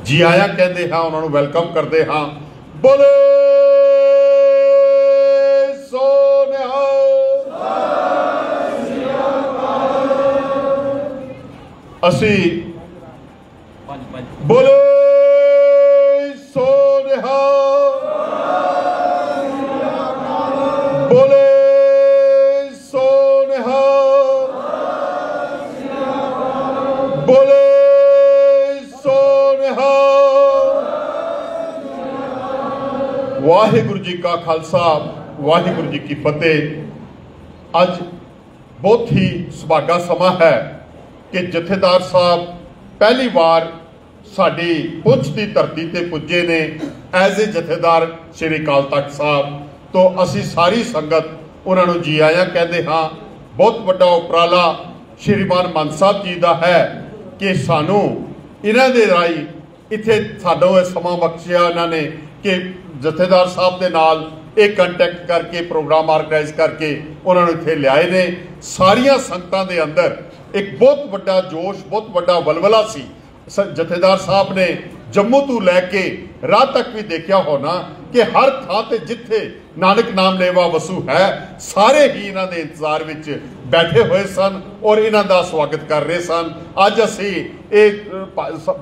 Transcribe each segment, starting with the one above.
जी आया कहते हाँ, उन्होंने वेलकम करते हाँ। बोले सो निहाल। असी बोले सो निहाल, बोले सो निहाल, बोले सो निहाल। वाहिगुरु जी का खालसा, वाहिगुरु जी की फतेह। अज बहुत ही सुभागा समा है कि जथेदार साहब पहली बार साडी पुंछ की धरती ते पुजे ने एज ए जथेदार श्री अकाल तख्त साहब। तो असी सारी संगत उन्होंने जी आया कहते हाँ। बहुत बड़ा उपराला श्रीमान मान साहब जी का है कि सानू इन्हां दे राही इत्थे साडो समा बख्शिया इन्होंने कि जथेदार साहब के नाल एक कंटैक्ट करके प्रोग्राम ऑर्गेनाइज करके उन्होंने इत्थे लियाए ने। सारिया संगतां दे अंदर एक बहुत बड़ा जोश, बहुत बड़ा वलवला सी। जथेदार साहब ने जम्मू तो लैके राह तक भी देखा होना कि हर थां ते जिथे नानक नाम लेवा वसू है, सारे ही इन्हां दे इंतजार विच बैठे हुए सन और इन्हां दा स्वागत कर रहे सन। अज असी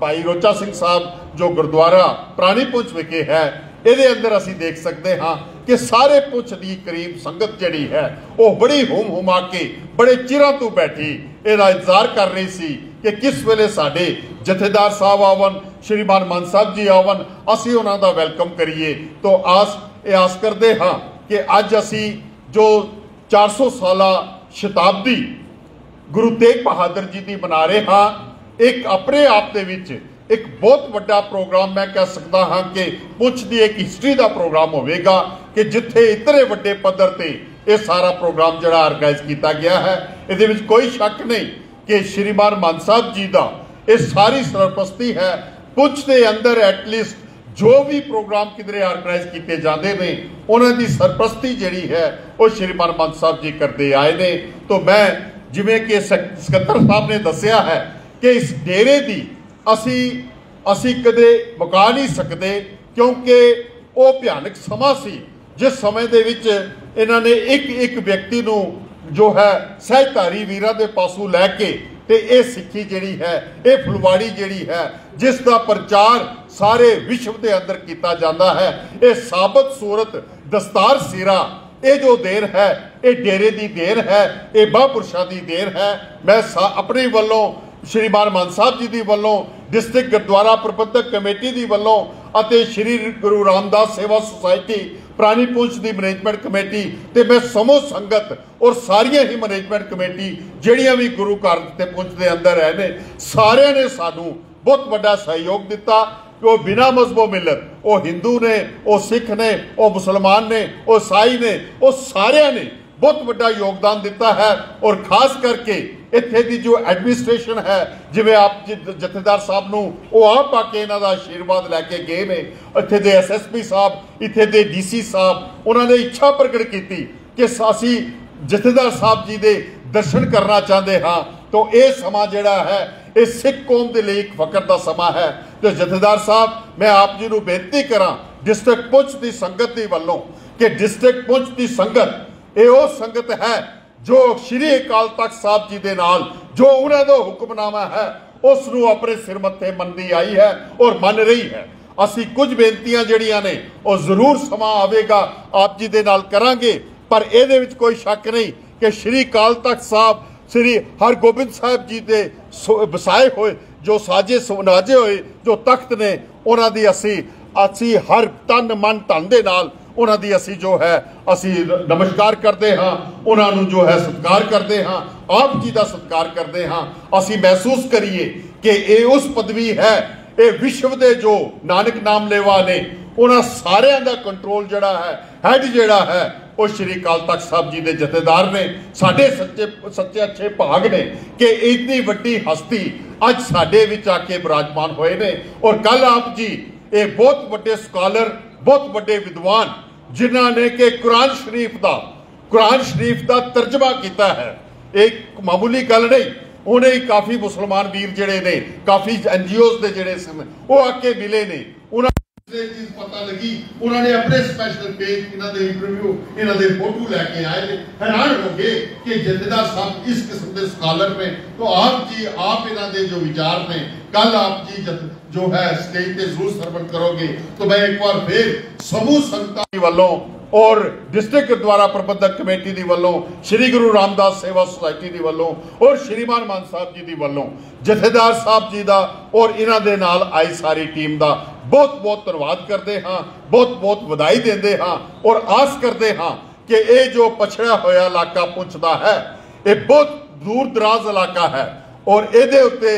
भाई रोचा सिंह साहब जो गुरुद्वारा पुरानी पुंछ विखे है, ਇਹਦੇ अंदर असी देख सकते हाँ कि सारे पुंछ की करीब संगत जिहड़ी है वो बड़ी हुम हुमा के बड़े चिरां तो बैठी ਇਹਦਾ इंतजार कर रही सी कि किस वेले साडे जथेदार साहब आवन, श्रीमान मान साहब जी आवन, असी उन्हां दा वेलकम करिए। तो आस करते हाँ कि अज असी जो 400 साला शताब्दी गुरु तेग बहादुर जी की मना रहे हाँ, एक अपने आप दे विच एक बहुत बड़ा प्रोग्राम मैं कह सकता हाँ कि पुंछ की एक हिस्ट्री का प्रोग्राम होगा कि जिथे इतने बड़े पद्धर ते ये सारा प्रोग्राम जो ऑर्गेनाइज किया गया है। ये कोई शक नहीं कि श्रीमान मान साहब जी का ये सारी सरपरस्ती है। पुंछ के अंदर एटलीस्ट जो भी प्रोग्राम किधरे ऑर्गेनाइज किए जाते हैं उन्होंने सरपरस्ती जी है वो श्रीमान मान साहब जी करते आए ने। तो मैं जिमें कि सकत्तर साहब ने दसिया है कि इस डेरे की असी कदे मुका नहीं सकते, क्योंकि वो भयानक समा सी जिस समय दे विच इन्हां ने एक व्यक्ति नूं जो है सहजधारी वीरां दे पासों लैके ते ये सिक्खी जिहड़ी है, ये फुलवाड़ी जिहड़ी है जिसका प्रचार सारे विश्व के अंदर किया जाता है। ये साबत सूरत दस्तार सिरा ये जो देर है ये डेरे की देर है, ये महापुरुषों की देर है। मैं अपने वालों श्रीमान मान साहब जी की वालों, डिस्ट्रिक्ट गुरुद्वारा प्रबंधक कमेटी की वालों अते श्री गुरु रामदास सेवा सोसाइटी पुरानी पुंछ की मैनेजमेंट कमेटी ते मैं समूह संगत और सारिया ही मैनेजमेंट कमेटी जिहड़ियां भी गुरु घर ते पुंछ के अंदर है ने, सारिया ने सानू बहुत बड़ा सहयोग दिता। वो बिना मजहबों मिलत, वो हिंदू ने, वो सिख ने, वो मुसलमान ने, वो ईसाई ने, वो सारिया ने बहुत बड़ा योगदान दिता है। और खास करके इत्थे दी जो एडमिनिस्ट्रेशन है, जिवें आप जथेदार साहब नूं वो आप आके इन्हां दा आशीर्वाद लैके गए ने, इत्थे दे SSP साहब, इत्थे दे DC साहब, उन्होंने इच्छा प्रगट की कि असी जथेदार साहब जी दे दर्शन करना चाहते हाँ। तो ये समा जिहड़ा है ये सिख कौम के लिए एक फकर का समा है। तो जथेदार साहब मैं आप जी नूं बेनती करा डिस्ट्रिक्ट पुंछ की संगत के वालों कि डिस्ट्रिक्ट पुंछ की संगत ये वो संगत है जो श्री अकाल तख्त साहब जी के नाल जो उन्होंने हुक्मनामा है उसनूं अपने सिर मत्थे मनती आई है और मन रही है। असी कुछ बेनतियां जड़ियां ने और जरूर समा आवेगा आप जी दे नाल करांगे, पर इहदे विच कोई शक नहीं कि श्री अकाल तख्त साहब श्री हरगोबिंद साहब जी के बसाए हुए जो साजे सुनाजे हुए जो तख्त ने उन्हां दी असी हर तन मन धन दे नाल उन्हां दी असी जो है असी नमस्कार करते हाँ, उन्होंने जो है सत्कार करते हाँ, आप जी का सत्कार करते हाँ। असी महसूस करिए कि ये उस पदवी है, ये विश्व के जो नानक नाम लेवा ने उन्होंने सारिਆਂ का कंट्रोल जड़ा है, हैड जड़ा है वो श्री अकाल तख्त साहब जी के जथेदार ने। साडे सच्चे अच्छे भाग ने कि इतनी वड्डी हस्ती अज साडे विच आके विराजमान होए ने। और कल आप जी ये बहुत बड़े स्कॉलर, बहुत बड़े विद्वान जिन्हों ने कि कुरान शरीफ का तर्जमा किया है, एक मामूली गल नहीं। हुणे ही काफ़ी मुसलमान वीर जिहड़े ने, काफ़ी NGOs दे जिहड़े सन वो आके मिले ने, उन्होंने चीज पता लगी, उन्होंने अपने स्पैशल पेज इन्हां दे इंटरव्यू इन्हां दे फोटो लैके आए ने। हैरान हो गए कि जथेदार साहब इस किस्म के स्कॉलर ने, तो आप जी आप इन्हां दे जो विचार ने कल आप जी जो है स्टेज पे जरूर सरवण करोगे। तो मैं एक बार फिर समूह संगतां वालों और डिस्ट्रिक्ट गुरुद्वारा प्रबंधक कमेटी दी वालों, श्री गुरु रामदास सेवा सोसाइटी दी वालों और श्रीमान मान साहब जी दी वालों जथेदार साहब जी दा और इन्हां दे नाल आई सारी टीम दा बहुत बहुत धन्यवाद करते हाँ, बहुत बहुत बधाई देंदे हाँ और आस करते हाँ कि ये जो पछड़ा होया इलाका पुंछ दा है, ये बहुत दूर दराज इलाका है और इहदे उत्ते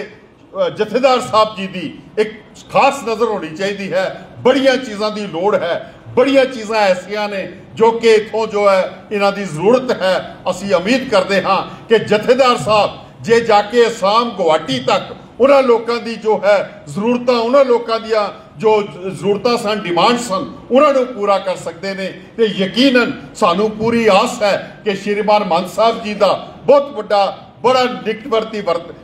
जथेदार साहब जी की एक खास नज़र होनी चाहिए है। बड़िया चीज़ों की लोड़ है, बड़िया चीज़ां ऐसिया ने जो कि इतों जो है इन्हां दी जरूरत है। असी उम्मीद करते हाँ कि जथेदार साहब जे जाके असम गुवाहाटी तक उन्होंने लोगों की जो है जरूरत, उन्होंने लोगों दियां जो जरूरत सन, डिमांड सन, उन्होंने पूरा कर सकते हैं। तो यकीनन सानू पूरी आस है कि श्रीमान मान साहब जी का बहुत बड़ा निकटवर्ती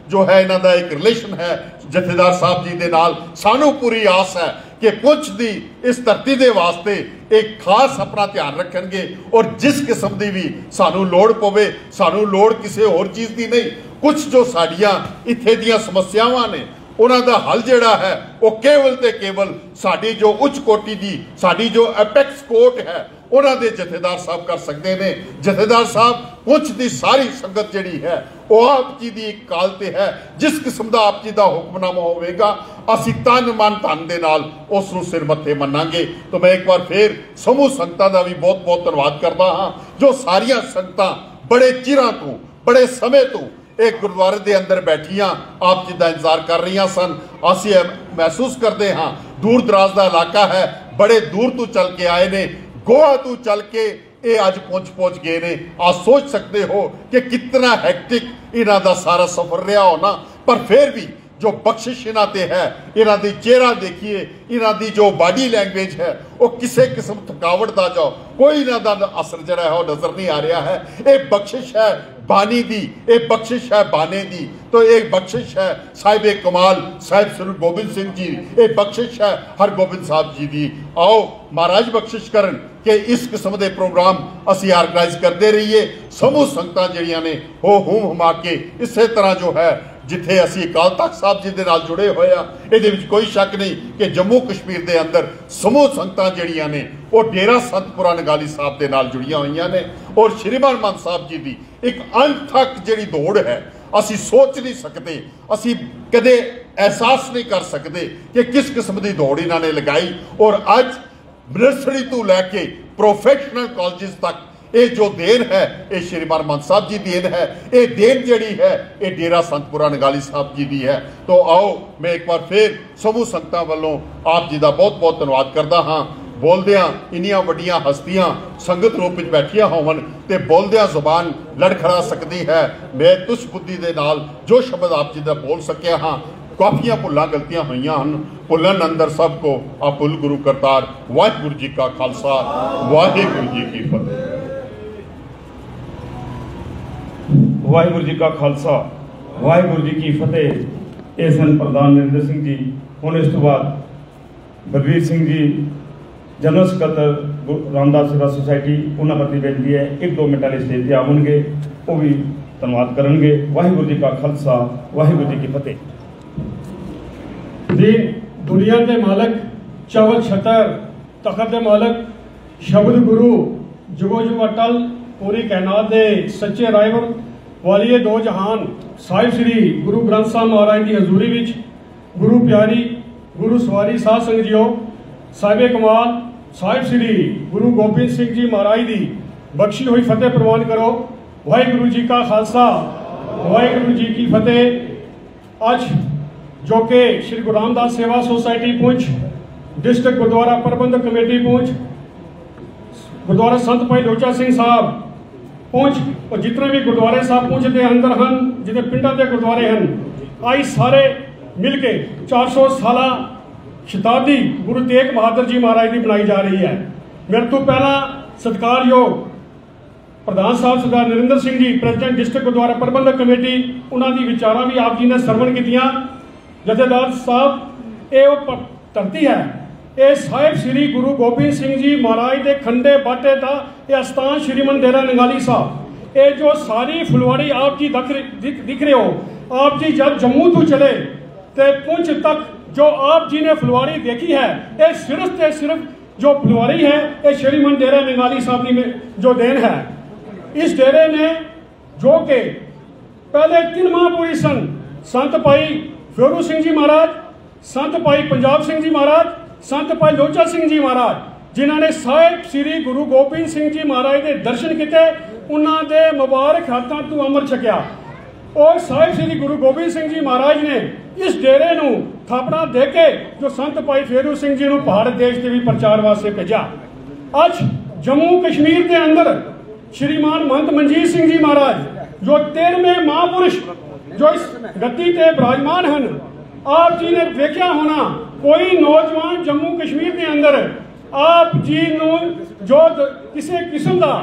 जो है इन्हां दा एक रिलेशन है जथेदार साहब जी दे नाल। सानू पूरी आस है कि पुंछ दी इस धरती दे वास्ते एक खास अपना ध्यान रखेंगे और जिस किस्म की भी सानू लोड़ पवे, सानू लोड़ किसी होर चीज़ की नहीं, कुछ जो साड़ियाँ इत्थे दियां समस्यावां ने उन्हां दा हल जिहड़ा है वो केवल ते केवल साडी जो उच्च कोटि की साडी जो एपेक्स कोर्ट है उन्हां दे जथेदार साहब कर सकते हैं। जथेदार साहब पुंछ की सारी संगत जिहड़ी है वो आप जी की काल ते है, जिस किस्म का आप जी का हुक्मनामा होगा असी तन मन धन दे नाल उस नूं सिर मत्थे मन्नांगे। तो मैं एक बार फिर समूह संगतां दा भी बहुत बहुत धन्यवाद करता हाँ जो सारियां संगतां बड़े चिरां तो बड़े समय तो एक गुरुद्वारे के अंदर बैठिया आप जी का इंतजार कर रही सन। असी महसूस करते हाँ दूर दराज का इलाका है, बड़े दूर तो चल के आए ने, गोवा तो चल के ये अज पहुंच गए ने। आप सोच सकते हो कि कितना हैक्टिक इन्हां दा सारा सफर रहा होना, पर फिर भी जो बख्शिश इन्हां ते है, इन्हां दी चेहरा देखिए, इन्हां दी जो बॉडी लैंग्वेज है वो किसी किस्म थकावट का जाओ कोई इन्हां दा असर जड़ा है वो नजर नहीं आ रहा है। ये बख्शिश है बानी दी, एक बख्शिश है बाने दी, तो एक बख्शिश है साहिब कमाल साहिब श्री गोबिंद सिंह जी, एक बख्शिश है हरगोबिंद साहब जी की। आओ महाराज बख्शिश करन कि इस किस्म के प्रोग्राम असी ऑर्गेनाइज करते रहिए। समूह संगतां जिहड़ियां ने हो हुम हुमा के इस तरह जो है जिथे असी अकाल तख्त साहब जी के नाल जुड़े हुए आ, इहदे विच कोई शक नहीं कि जम्मू कश्मीर के अंदर समूह संगतां जिहड़ियां ने वो डेरा संतपुरा नगाली साहब के नाल जुड़ियां हुई ने और श्रीमान मान साहब जी की एक अनथक जिहड़ी दौड़ है, असी सोच नहीं सकते, असी कदे एहसास नहीं कर सकते कि किस किस्म की दौड़ इन्होंने लगाई। और अज नर्सरी तो लैके प्रोफेशनल कॉलेज तक ये जो देन है ये श्रीमान मान साहब जी देन है, ये देन जिहड़ी है ये डेरा संतपुरा नगाली साहब जी की है। तो आओ मैं एक बार फिर समूह संगतां वालों आप जी का बहुत बहुत धन्यवाद करता हाँ। बोलदियां इन्नियां वड्डियां हस्तियां संगत रूप में बैठिया होवन ते बोलदियां जुबान लड़खड़ा सकती है। मैं तुष बुद्धि दे नाल जो शब्द आप जी का बोल सकिया हाँ, काफियां भुल्लां गलतियां हुईयां हन, भुल्लन अंदर सब को आप भुल गुरु करतार। वाहिगुरू जी का खालसा, वाहिगुरू जी की फतेह। वाहिगुरू जी का खालसा, वाहिगुरू जी की फतेह। ये सन प्रधान नरेंद्र सिंह जी। हुण इस तो बाद बलवीर सिंह जी जनरल सकत्तर रामदास सेवा सोसाइटी उन्होंने प्रति बेनती है 1-2 मिनट वाले स्टेज पर आवेंगे, वो भी धन्यवाद करेंगे। वाहिगुरू जी का खालसा, वाहिगुरू जी की फतेह। दीन दुनिया के मालक चवल छतर तखत के मालक शब्द गुरु जुगो जुग अटल पूरी कायनात के सच्चे रायवर वालिए दो जहान साहिब श्री गुरु ग्रंथ साहब महाराज की हजूरी विच गुरु प्यारी गुरु सवारी साध संगत जीओ, साहिब कमाल साहिब श्री गुरु गोबिंद सिंह जी महाराज की बख्शी हुई फतेह प्रवान करो। वाहिगुरू जी का खालसा, वाहिगुरू जी की फतेह। आज जो कि श्री गुरु रामदास सेवा सोसाइटी पुंछ, डिस्ट्रिक्ट गुरुद्वारा प्रबंधक कमेटी पुंछ, गुरुद्वारा संत भाई लोचा सिंह साहब पुंछ और जितने भी गुरुद्वारे साहब पुंछ के अंदर हैं, जितने पिंडा के गुरुद्वारे हैं, आई सारे मिलके 400 साला शताब्दी गुरु तेग बहादुर जी महाराज की बनाई जा रही है। मेरे तो पहला सत्कारयोग प्रधान साहब सरदार नरिंदर सिंह जी प्रेजिडेंट डिस्ट्रिक्ट गुरुद्वारा प्रबंधक कमेटी उन्होंने विचारा भी आप जी ने सरवण कीतियां। जथेदार साहब ये धरती है, ये साहिब श्री गुरु गोबिंद सिंह जी महाराज के खंडे बाटे का ये अस्थान श्रीमन डेरा नंगाली साहब। ये जो सारी फुलवाड़ी आप जी दिख रहे हो, आप जी जब जम्मू तो चले तो पुंछ तक जो आप जी ने फुलवाड़ी देखी है, ये सिर्फ जो फुलवाड़ी है ये श्रीमन डेरा नंगाली साहब की जो देन है। इस डेरे ने जो के पहले 3 महापुरुष सन, संत भाई फेरू सिंह जी महाराज, संत भाई पंजाब सिंह जी महाराज, संत भाई लोचा सिंह जी महाराज, जिन्होंने साहिब श्री गुरु गोबिंद सिंह जी महाराज के दर्शन किए, उन्होंने मुबारक हाथों तो अमृत छकिया। और साहिब श्री गुरु गोबिंद सिंह जी महाराज ने इस डेरे नूं थापना दे के जो संत भाई फेरू सिंह जी नूं पहाड़ देश के भी प्रचार वास्ते भेजा। अज जम्मू कश्मीर के अंदर श्रीमान महंत मनजीत सिंह जी महाराज जो 13वें महापुरुष जो इस गद्दी ते विराजमान हैं, आप जी ने देखा होना कोई नौजवान जम्मू कश्मीर के अंदर आप जी नूं जो किसी किस्म का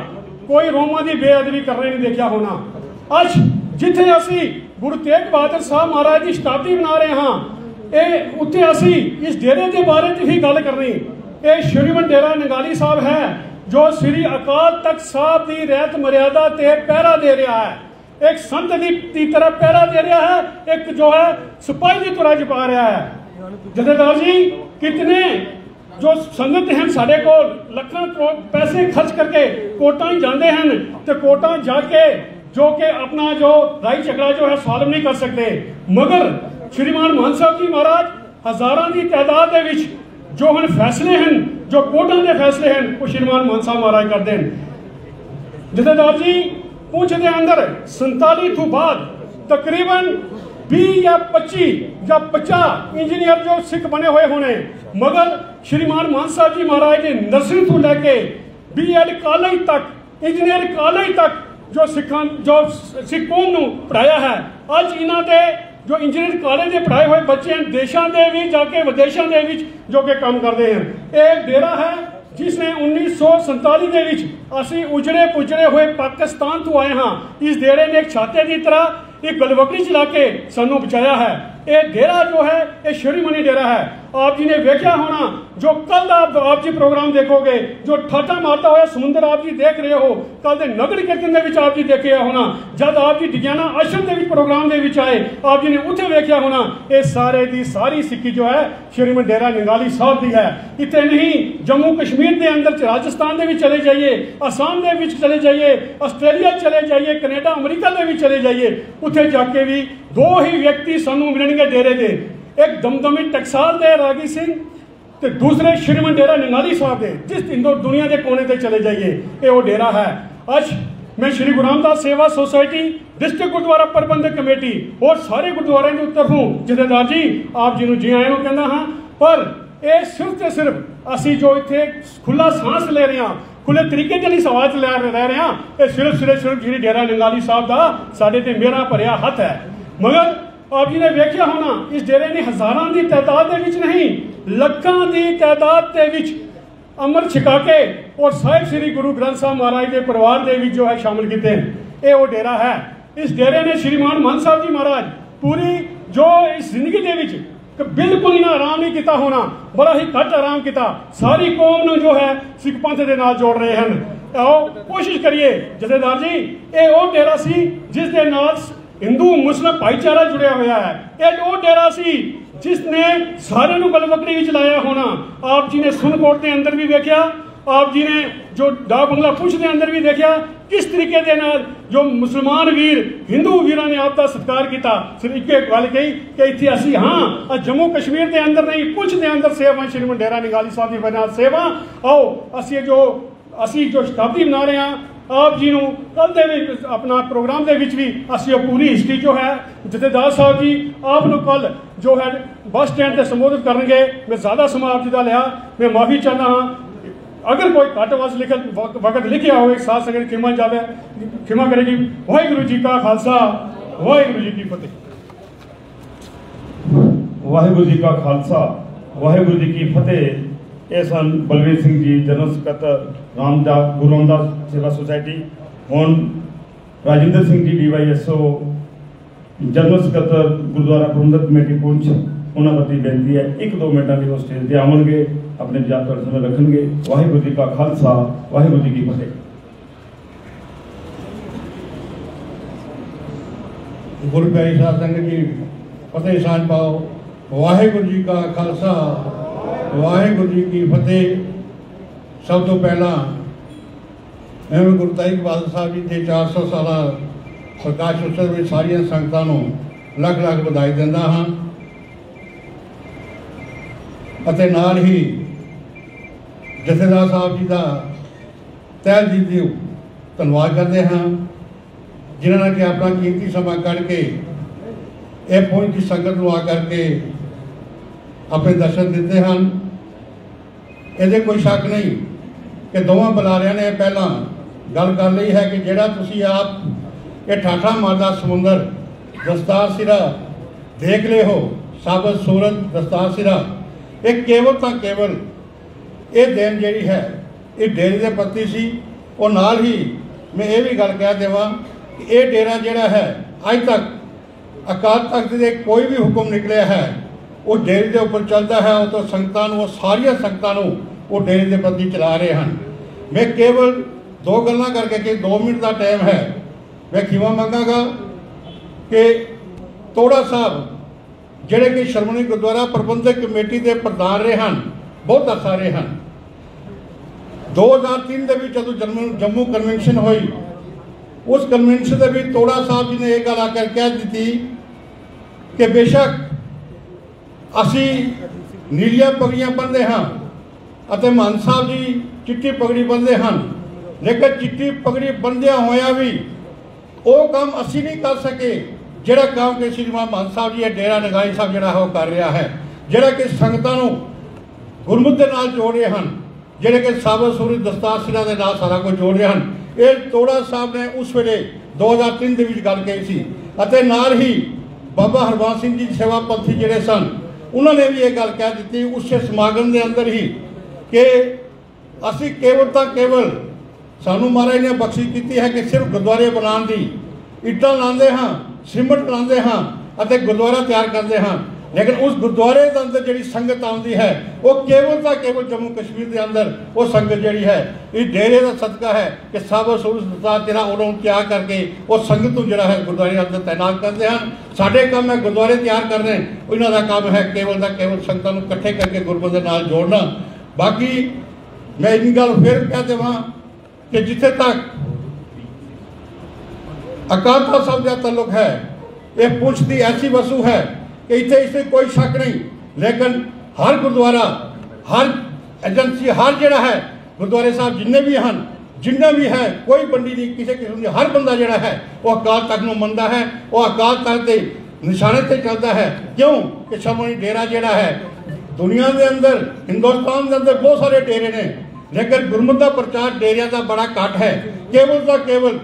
कोई रोमा की बेअदबी कर रहे नहीं देखा होना। अज जिथे असी गुरु तेग बहादुर साहब महाराज की शताब्दी मना रहे हाँ, उत्थे असी इस डेरे के बारे में भी गल करनी। ये श्रीमन डेरा नंगाली साहब है जो श्री अकाल तख्त साहब की रहत मर्यादा ते पहरा दे रहा है, एक संत की तरह पहरा दे रहा है, एक जो है सिपाही की तरह जपा रहा है। जथेदार जी कितने जो संगत हैं साढ़े को लखों पैसे खर्च करके कोटा जाते हैं तो कोटा जाके जो कि अपना जो राई झगड़ा जो है सॉल्व नहीं कर सकते, मगर श्रीमान महंत साहब जी महाराज हजारों की तादाद के विच जो हम फैसले हैं, जो कोर्टां के फैसले हैं, वो श्रीमान महंत साहब महाराज करते हैं। जथेदार जी पुंछ के अंदर 47 तो बाद तकरीबन 20 या 25 या 50 इंजीनियर जो सिख बने हुए होने, मगर श्रीमान महंत साहब जी महाराज ने नर्सरी तो लैके BEd कॉलेज तक, इंजीनियर कॉलेज तक जो सिख कौम नूं पढ़ाया है। अज इन्हां दे जो इंजीनियर कॉलेज के पढ़ाए हुए बच्चे हैं देशों के भी जाके विदेशों के विच जो कि काम करते हैं। एक डेरा है जिसने 1947 के विच असी उजड़े पुजड़े हुए पाकिस्तान तो आए हाँ, इस डेरे ने एक छाते की तरह एक गलवकड़ी चला के सानू बचाया है। ये डेरा जो है ये श्रीमनी डेरा है। आप जी ने देखा होना जो कल आप जी प्रोग्राम देखोगे जो ठाठा मारता हुआ समुद्र आप जी देख रहे हो, कल के नगर कीर्तन के आप जी देखे होना, जब आप जी डिग्याना आश्रम के प्रोग्राम के आए आप जी ने उत्थे देखा होना। ये सारे की सारी सिक्की जो है श्रीमन डेरा नंगाली साहब की है। इतने नहीं जम्मू कश्मीर के अंदर राजस्थान के भी चले जाइए, असम के भी चले जाइए, आस्ट्रेलिया चले जाइए, कनेडा अमरीका के भी चले जाइए, उत्थे जाके भी 2 ही व्यक्ति सानू मिलणगे डेरे दे, एक दमदमी टकसाल दे रागी सिंह ते दूसरे श्रीमन डेरा नंगाली साहब दे। जिस दुनिया के कोने ते चले जाइए ये वो डेरा है। आज मैं श्री गुरु रामदास सेवा सोसाइटी डिस्ट्रिक्ट गुरुद्वारा प्रबंधक कमेटी और सारे गुरुद्वारे की तरफों जथेदार जी आप जी जी आए कहना हाँ, पर यह सिर्फ सिर्फ असी जो इतने खुला सांस ले रहे हैं, खुले तरीके से नहीं सवाल ले रह रहे हैं, ये सिर्फ जी डेरा नंगाली साहब का साढ़े ते मेरा भरिया हथ है। मगर आप जी ने देखा होना इस डेरे ने हजारों की तादाद के विच नहीं लखों की तादाद के विच अमृत छिका के और साहिब श्री गुरु ग्रंथ साहब महाराज के परिवार के विच जो है शामिल किए हैं। ये वो डेरा है। इस डेरे ने श्रीमान महंत साहब जी महाराज पूरी जो इस जिंदगी के विच बिल्कुल इन्हें आराम नहीं किया होना, बड़ा ही घट आराम किया। सारी कौम नूं जो है सिख पंथ के नाल जोड़ रहे हैं। आओ कोशिश करिए जथेदार जी, ये वो डेरा सी जिस दे नाल हिंदू मुस्लिम भाईचारा जुड़िया हुआ है। ये वो डेरा सी जिसने सारे गलवकड़ी भी चलाया होना। आप जी ने सुनकोट के अंदर भी देखा, आप जी ने जो डाक बंगला पुंछ के अंदर भी देखा किस तरीके के नाल जो मुसलमान वीर हिंदू वीरों ने आपका सत्कार किया। सिर्फ एक गल कही कि इतने असी हाँ जम्मू कश्मीर के अंदर नहीं पुंछ के अंदर सेवा श्रीमन डेरा नंगाली साहब की वजह सेवा। आओ असी जो शताब्दी मना रहे हैं आप जी कल के अपना प्रोग्राम के भी असी पूरी हिस्ट्री जो है जथेदार साहब जी आप कल जो है बस स्टैंड से संबोधित करेंगे। मैं ज़्यादा समय आप जी का लिया, मैं माफ़ी चाहता हाँ। अगर कोई घट वस वक्त लिखिया हो साथ संगत खिमा करेगी। वाहिगुरू जी का खालसा वाहिगुरू जी की फतेह। वाहिगुरू जी का खालसा वाहिगुरू जी की फतेह। ये सन बलवीर सिंह जी जनरल सकत्तर गुरु रामदास सेवा सोसाइटी ਹੁਣ राजिंदर सिंह जी DYSO जनरल ਸਕੱਤਰ गुरुद्वारा प्रबंधक कमेटी पुंछ उन्होंने प्रति बेनती है 1-2 मिनटों की वो स्टेज पर आवेंगे, अपने विचार ਤੁਹਾਡੇ सामने रखेंगे। वाहिगुरू जी का खालसा, वाहिगुरू जी की फतेह। गुरु प्यारी साध संगत जी फतेह सांझ पाओ। वाहिगुरू जी का खालसा, वाहिगुरू जी की फतेह। सब तो पहला मैं गुरु तेग बहादुर साहब जी के 400 साला प्रकाश उत्सव में सारिया संगतां नूं लख लख बधाई दिंदा हाँ ਅਤੇ ਨਾਲ ही जथेदार साहब जी का तਹਿ दिल दिओ धन्नवाद करते हैं जिन्होंने कि अपना कीमती समा कढ़ के यह पहुंच की संगत को आ करके अपने दर्शन दिते हैं। ये कोई शक नहीं कि दोवां बुलारियां ने पहला गल कर ली है कि जिहड़ा तुसीं आप ये ठाठा मारदा समुंदर दस्तार सिरा देख ले हो, साबत सूरत दस्तार सिरा, ये केवल तो केवल ये देन जिहड़ी है ये डेरे के प्रति सी। और नाल ही मैं ये भी गल कह देवां कि ये डेरा जिहड़ा है अज तक अकाल तख्त के कोई भी हुक्म निकलिया है वो डेरे के उपर चलता है। वो तो संगतां नूं, सारिया संगतां नूं वो डेरे के प्रति चला रहे हैं। मैं केवल 2 गल्लां करके कि 2 मिनट का टाइम है, मैं खीवा मंगागा कि तोड़ा साहब जिहड़े कि श्रोमणी गुरुद्वारा प्रबंधक कमेटी के प्रधान रहे हैं बहुत अरसा रहे हैं। 2003 के जो जम्मू कन्वेंशन हुई उस कन्वेंशन से भी तोड़ा साहब जी ने यह गल आकर कह दी कि बेशक असी नीलिया पगड़ियां बनते हाँ और मान साहब जी चिट्टी पगड़ी बनते हैं, लेकिन चिट्टी पगड़ी बंदिया होया भी वो काम असी नहीं कर सके जिहड़ा काम कि श्रीमान मान साहब जी डेरा नगाई साहब जिहड़ा वो कर रहा है, जिहड़ा कि संगतां नूं गुरमुख दे नाल जोड़ रहे हैं, जिहड़े कि साबत सूरत दस्तार सिरा दे नाल सारा कुछ जोड़ रहे हैं। ये तोड़ा साहब ने उस वेले 2003 के गल कही सी अते नाल ही बाबा हरबंस सिंह जी सेवा पंथी जिहड़े सन उन्होंने भी ये गल कह दी उस समागम के अंदर ही कि असी केवल तो केवल सानू महाराज ने बख्शी की है कि सिर्फ गुरुद्वारे बनाने की इट्टां लाते हाँ, सीमेंट लाते हाँ और गुरुद्वारा तैयार करते हाँ, लेकिन उस गुरुद्वारे के अंदर जी संगत आती है वो केवल तो केवल जम्मू कश्मीर के अंदर वो संगत जी है इस डेरे का सदका है कि साबत सूरत दस्तार तेरा उन्होंने तैयार करके वो संगत को जरा है गुरुद्वारे अंदर तैनात करते हैं। साढ़े काम है गुरुद्वारे तैयार करने, इन्हों का काम है केवल का केवल संगतों को इकट्ठे करके गुरमुख के नाल जोड़ना। बाकी मैं इन गल फिर कह देवां कि जिथे तक अकाल तख्त साहब का तल्लुक है ये पुंछ की ऐसी वसू है कि इतने इसमें कोई शक नहीं, लेकिन हर गुरुद्वारा हर एजेंसी हर जड़ा है गुरुद्वारे साहब जिन्ने भी है कोई बंडी नहीं किसी किस्म की, हर बंदा जड़ा है वो अकाल तख्त को मनता है, वो अकाल तख्त के निशाने से चलता है। क्यों कि श्रोमणी डेरा जड़ा है दुनिया के अंदर हिंदुस्तान के अंदर बहुत सारे डेरे ने, लेकिन गुरमुख का प्रचार डेरिया का बड़ा घट है। केवल तो केवल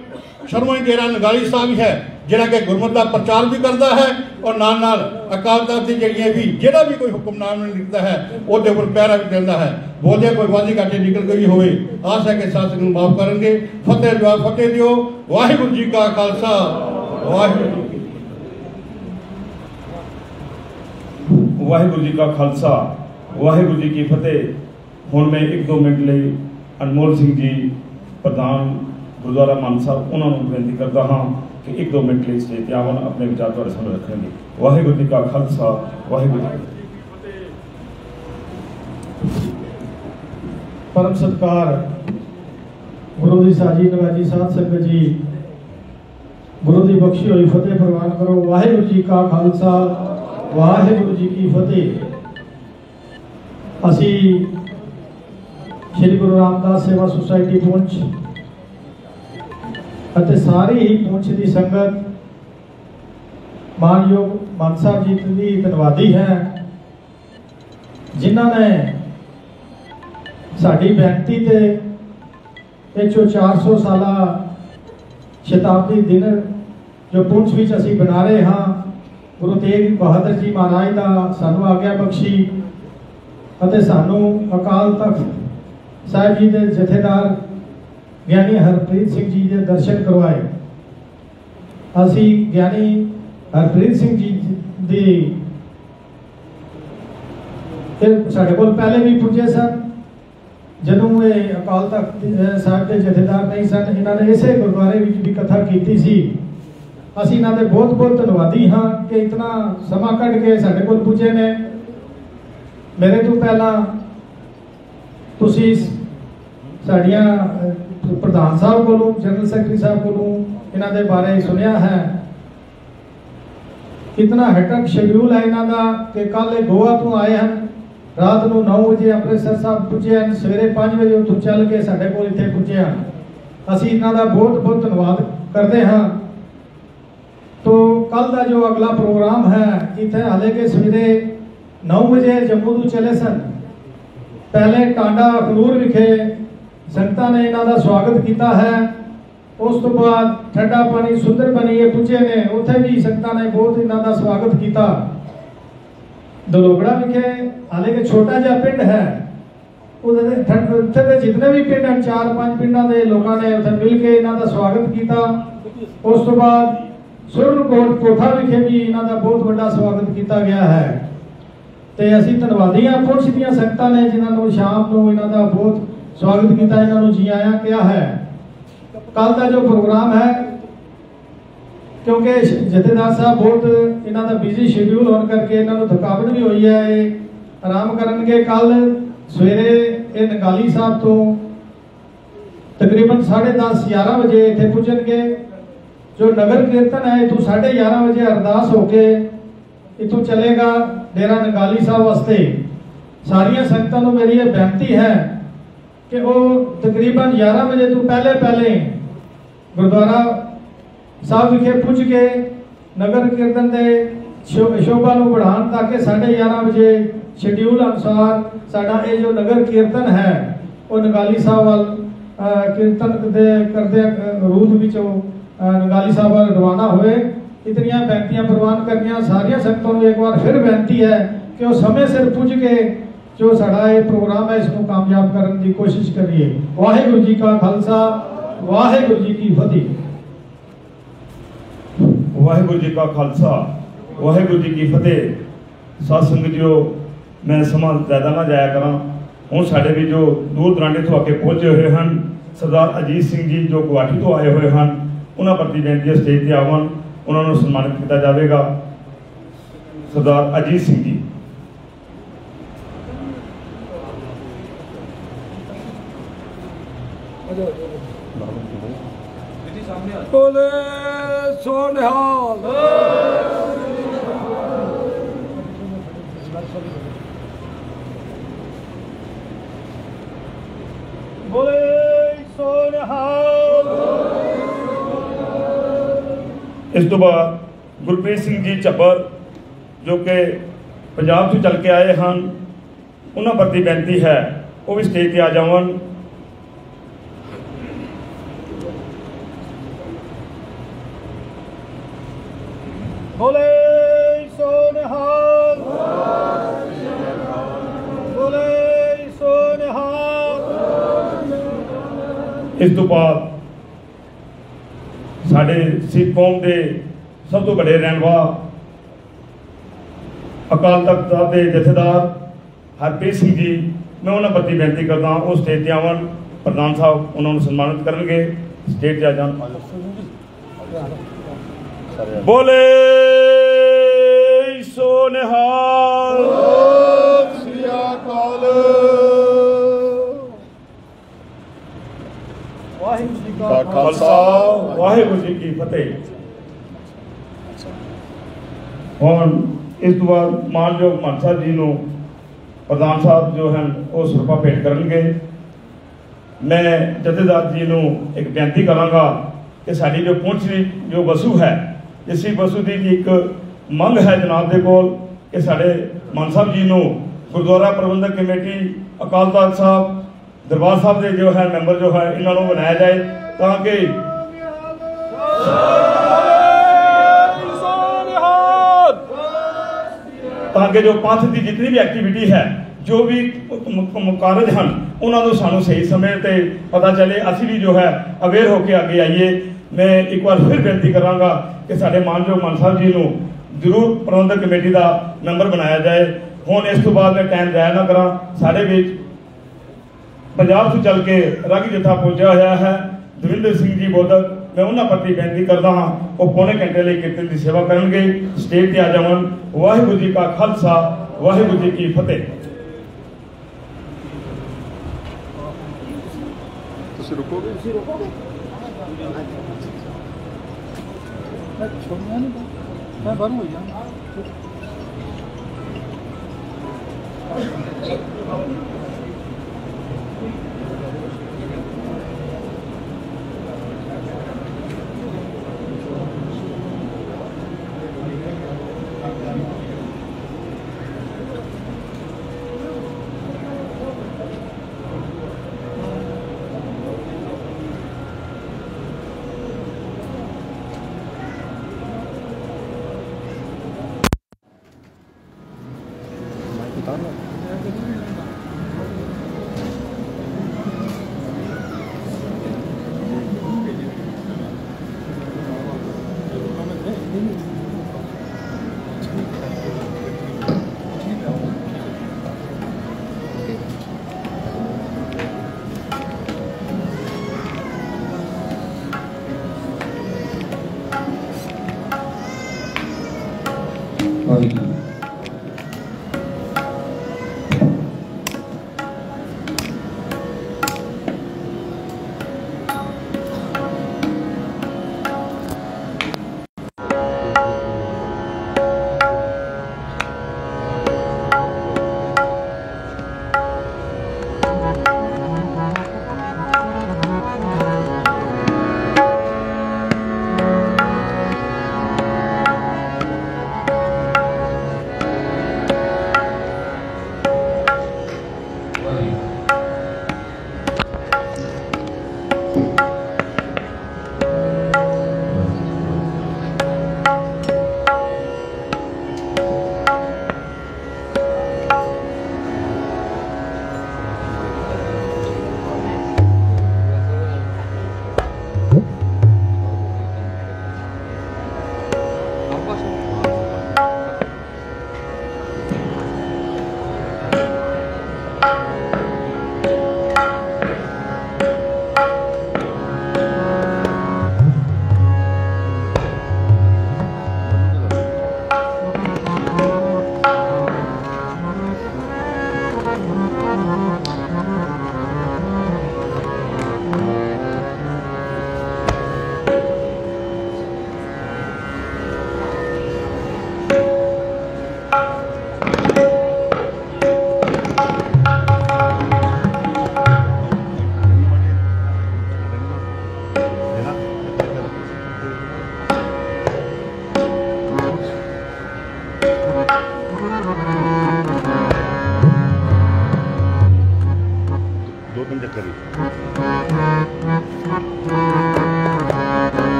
श्रोमणी डेरा नगाली साहब है जिहड़ा कि गुरमुख का प्रचार भी करता है और नाल नाल अकाल तख्त की जड़ियाँ भी जिहड़ा भी कोई हुक्मनामा लिखता है वो पर पहरा भी देता है। बोलते कोई वादी घाटे निकल गई होवे आस है कि शासक माफ करेंगे। फतेह जवाब फतेह दियो। वाहिगुरू जी का खालसा, वाहिगुरू जी का खालसा, वाहिगुरू जी की फतेह। हुण मैं 1-2 मिनट लिए अनमोल सिंह जी प्रधान गुरुद्वारा मान साहब उन्होंने बेनती करता हाँ कि 1-2 मिनट लिए स्टेज पर आवन, अपने विचार तुहाडे सामने रखेंगे। वाहिगुरू जी का खालसा, वाहिगुरू जी परम सत्कार गुरु की साजी नवाजी साध संगत जी, गुरु की बख्शी हुई फतेह प्रवान करो। वाहिगुरू जी का खालसा, वाहिगुरू जी की फतेह। असी श्री गुरु रामदास सेवा सोसाइटी पुंछ ਅਤੇ सारी ही पुंछ की संगत मानयोग मान साहब जी की धन्यवादी है जिन्होंने साड़ी बेनती ते 400 साला शताब्दी दिन जो पुंछ विच असी बना रहे हाँ गुरु तेग बहादुर जी महाराज का सानू आग्या बख्शी अते सानू अकाल तख्त साहिब जी के जथेदार ਗਿਆਨੀ ਹਰਪ੍ਰੀਤ ਸਿੰਘ ਜੀ ਦੇ ਦਰਸ਼ਨ ਕਰਵਾਏ। ਅਸੀਂ ਗਿਆਨੀ ਹਰਪ੍ਰੀਤ ਸਿੰਘ ਜੀ ਦੀ ਇਹ ਸਾਡੇ ਕੋਲ ਪਹਿਲੇ ਵੀ ਪੁੱਜੇ ਸਨ। ਜਦੋਂ ਇਹ ਅਕਾਲ ਤਖਤ ਸਾਹਿਬ ਦੇ ਜਥੇਦਾਰ ਨਹੀਂ ਸਨ, ਇਹਨਾਂ ਨੇ ਇਸੇ ਗੁਰਦੁਆਰੇ ਵਿੱਚ ਵੀ ਕਥਾ ਕੀਤੀ ਸੀ। ਅਸੀਂ ਇਹਨਾਂ ਦੇ ਬਹੁਤ ਬਹੁਤ ਧੰਨਵਾਦੀ ਹਾਂ ਕਿ ਇਤਨਾ ਸਮਾਂ ਕੱਢ ਕੇ ਸਾਡੇ ਕੋਲ ਪੁੱਜੇ ਨੇ। ਮੇਰੇ ਤੋਂ ਪਹਿਲਾਂ ਤੁਸੀਂ ਸਾਡੀਆਂ ਪ੍ਰਧਾਨ ਸਾਹਿਬ ਕੋਲੋਂ, ਜਨਰਲ ਸੈਕਟਰੀ ਸਾਹਿਬ ਕੋਲੋਂ ਇਹਨਾਂ ਦੇ ਬਾਰੇ ਸੁਣਿਆ ਹੈ। ਇਤਨਾ ਹੈਟਕ ਸ਼ਡਿਊਲ ਹੈ ਇਹਨਾਂ ਦਾ ਕਿ ਕੱਲ ਇਹ ਗੋਆ ਤੋਂ ਆਏ ਹਨ, ਰਾਤ ਨੂੰ 9 ਵਜੇ ਅੰਮ੍ਰਿਤਸਰ ਸਾਹਿਬ ਪੁੱਜੇ ਹਨ, ਸਵੇਰੇ 5 ਵਜੇ ਉੱਥੋਂ ਚੱਲ ਕੇ ਸਾਡੇ ਕੋਲ ਇੱਥੇ ਪੁੱਜੇ ਹਨ। ਅਸੀਂ ਇਹਨਾਂ ਦਾ ਬਹੁਤ ਬਹੁਤ ਧੰਨਵਾਦ ਕਰਦੇ ਹਾਂ। तो कल का जो अगला प्रोग्राम है इतने हाले के सवेरे 9 बजे जम्मू तो चले सन। पहले टांडा अखनूर विखे संगतां ने इन्हां दा स्वागत किया है। उस तो बाद ठंडा पानी सुंदर बनी ये पुजे ने, उत्थे भी संगतां ने बहुत इन्हां दा स्वागत किया। दलोगड़ा विखे हाले के छोटा जिहा पिंड है, उत्थे जितने भी पिंड हैं 4-5 पिंडों के लोगों ने उत्थे मिल के इन्हां दा स्वागत किया। उस तो बाद सुरनकोट कोठा विखे भी इन्हां दा बहुत बड़ा स्वागत किया गया है। ते असीं धन्नवादी हां पुंछ दीआं संगतां ने जिन्हां नूं शाम नूं इन्हां दा बहुत स्वागत किया, इन्हां नूं जी आया कहा है। कल का जो प्रोग्राम है, क्योंकि जथेदार साहब बहुत इन्हां दा बिजी शेड्यूल होने करके इन्हां नूं थकावट भी हुई है, आराम करनगे। कल सवेरे ये नगाली साहब तो तकरीबन 10:30-11 बजे इत्थे पुजणगे। जो नगर कीर्तन है इतों 11:30 बजे अरदास होके इतों चलेगा डेरा नगाली साहब वास्ते। सारिया संगतां नूं मेरी ये बेनती है कि वो तकरीबन 11 बजे तो पहले पहले गुरुद्वारा साहब विखे पुज के नगर कीर्तन के शोभा नूं बढ़ाउण, ताकि 11:30 बजे शेड्यूल अनुसार साडा ये जो नगर कीर्तन है वो नगाली साहब वाल कीर्तन दे करदे रूप विचों नगाली साहब वाल रवाना होए। इतनियां बेनतियां प्रवान करनियां सारियां संगतां नूं एक बार फिर बेनती है कि वो समय सिर पुज के जो साडा ये प्रोग्राम है इसको कामयाब करने की कोशिश करिए। वाहिगुरू जी का खालसा, वाहिगुरू जी की फतेह। वाहिगुरू जी का खालसा, वाहिगुरू जी की फतेह। साध संगत जीओ, मैं समा ज़्यादा ना जाया करा। हुण साडे भी जो दूर दरांडे तो आके पहुंचे हुए हैं सरदार अजीत सिंह जी जो गुवाहाटी तो आए हुए हैं, उन्होंने प्रति बेनती स्टेज पर आवन, उन्होंने सम्मानित किया जाएगा। सरदार अजीत सिंह जी। बोले सोनिहाल, बोले सोनिहाल। इस तो बाद गुरप्रीत सिंह जी झब्बर जो कि पंजाब तो चल के आए हैं, उन्होंने प्रति बेनती है वो भी स्टेज पर आ जावन। बोले सोनिहाल, बोले सोनिहाल। इस तो बाद साढ़े सिख कौम के सब तो बड़े रहनुमा अकाल तख्त साहब के जथेदार हरप्रीत सिंह जी, मैं उन्होंने प्रति बेनती करता वो स्टेज पर आवन। प्रधान साहब उन्होंने सम्मानित करेंगे, स्टेज पर आ जान। बोले सोनिहाल, खालसा, वाहिगुरू जी की फतेह। और इस तो बाद मानयोग मान साहब जी को प्रधान साहब जो हैं वो सुरपा भेंट करेंगे। मैं जथेदार जी को एक बेनती करांगा कि साड़ी जो पुंछ जो वसू है, इसी वसू की एक मंग है जनाब के कोल कि साढ़े मान साहब जी को गुरुद्वारा प्रबंधक कमेटी अकाल तख्त साहब दरबार साहब के जो है मैंबर जो है इन्होंने बनाया जाए, ताकि जो पंथ की जितनी भी एक्टिविटी है जो भी मुकारज हैं उन्होंने सानू सही समय पर पता चले, असी भी जो है अवेयर होकर आगे आइए। मैं एक बार फिर बेनती कराँगा कि साढ़े मानयोग मान साहब जी को जरूर प्रबंधक कमेटी का मैंबर बनाया जाए। हुण इस तो बाद मैं टाइम जाया ना करा, साढ़े विच पंजाब तो चल के रागी जत्था पहुंचा हुआ है दविंदर सिंह जी बोधक, मैं उन्होंने प्रति बेनती करता हाँ वो पौने घंटे लिए कीर्तन की सेवा करेंगे, स्टेज पर आ जावन। वाहिगुरू जी का खालसा, वाहिगुरू जी की फतेह। मैं बंद हो जाऊंगा।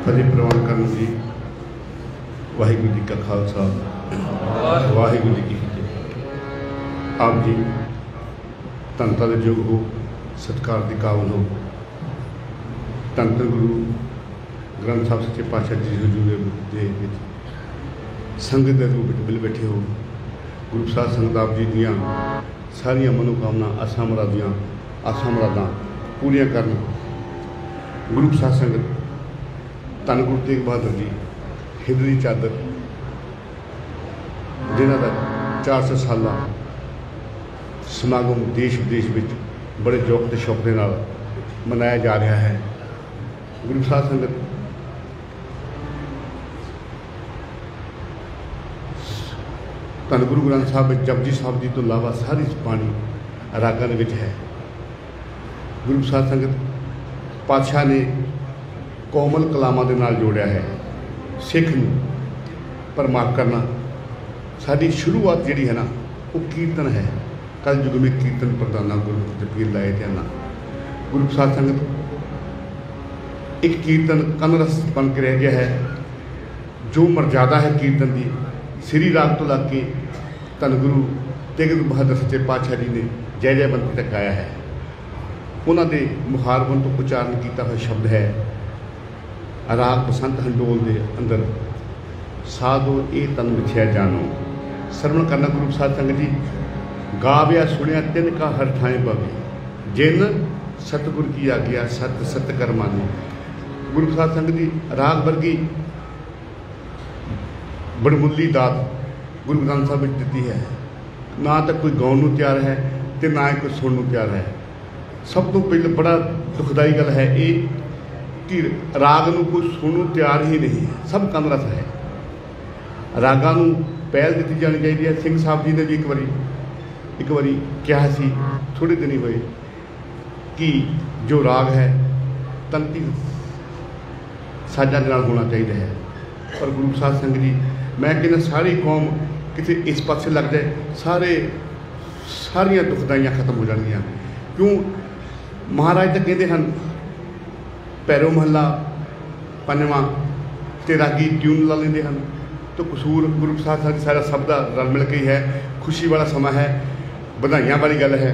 फतेह प्रवान करन जी। वाहिगुरू जी का खालसा वाहिगुरू जी की फतेह। आप जी धनता दे योग हो, सत्कार के काबिल हो। धन धन गुरु ग्रंथ साहब सच्चे पातशाह जी हजूर दे संगत के रूप में मिल बैठे हो। गुरु प्रसाद संगत आप जी दियाँ सारिया मनोकामना आसा मुरादां पूरियां करन। गुरु प्रसाद संगत धन गुरु तेग बहादुर जी हिंदू की चादर जिन्हों का 400 साला समागम देश विदेश में बड़े जोक ते शौक के नाल मनाया जा रहा है। गुरु प्रसाद संगत धन गुरु ग्रंथ साहब में जपजी साहब जी तो इलावा सारी बाणी रागां दे विच है। गुरु प्रसाद संगत पातशाह ने कोमल कलामां दे नाल जोड़िया है। सिख नूं परमार्थ करना साडी शुरुआत जिहड़ी है ना वो कीर्तन है। कल युग में कीर्तन प्रधाना गुरु जपीर लाए ध्याना। गुरु प्रसाद संगत एक कीर्तन कनरस बन के रह गया है। जो मर्यादा है कीर्तन की श्री राग तो लग के धन गुरु तेग बहादुर सच्चे पातशाह जी ने जय जय बंती तक गाया है। उन्होंने मुखारबन तो उच्चारण किया हुआ शब्द है राग बसंत हंडोल के अंदर साधो ए तन विछया जानो। सरवण करना गुरु प्रसाद संगत जी। गाव्या सुनिया तिन का हर ठाए पवे जिन सतगुर की आज्ञा सत सत कर माने। गुरु प्रसाद संगत जी राग वर्गी बड़मुली दात गुरु ग्रंथ साहब दी है। ना तो कोई गाउन नूं तैयार है तो ना ही कोई सुनने नूं तैयार है। सब तो पहले बड़ा दुखदाई गल है ये कि राग नूं कोई सुनने नूं तैयार ही नहीं है। सब कमरस है। रागां नूं पहल दी जानी चाहिए है। सिंह साहब जी ने भी एक बारी कहा सी थोड़े दिन ही हुए कि जो राग है तंती साजा दे नाल होना चाहिए है। पर गुरु प्रसाद संगत जी मैं कहना सारी कौम किसी इस पासे लग जाए सारिया दुखदाइयाँ खत्म हो जाएगियाँ। क्यों महाराज तो कहते हैं पैरों महला पंजवां ते रागी ट्यून ला लेंदे हैं। तो कसूर गुरु प्रसाद संगत सारा सब का रल मिल के ही है। खुशी वाला समा है, बधाइयां वाली गल है।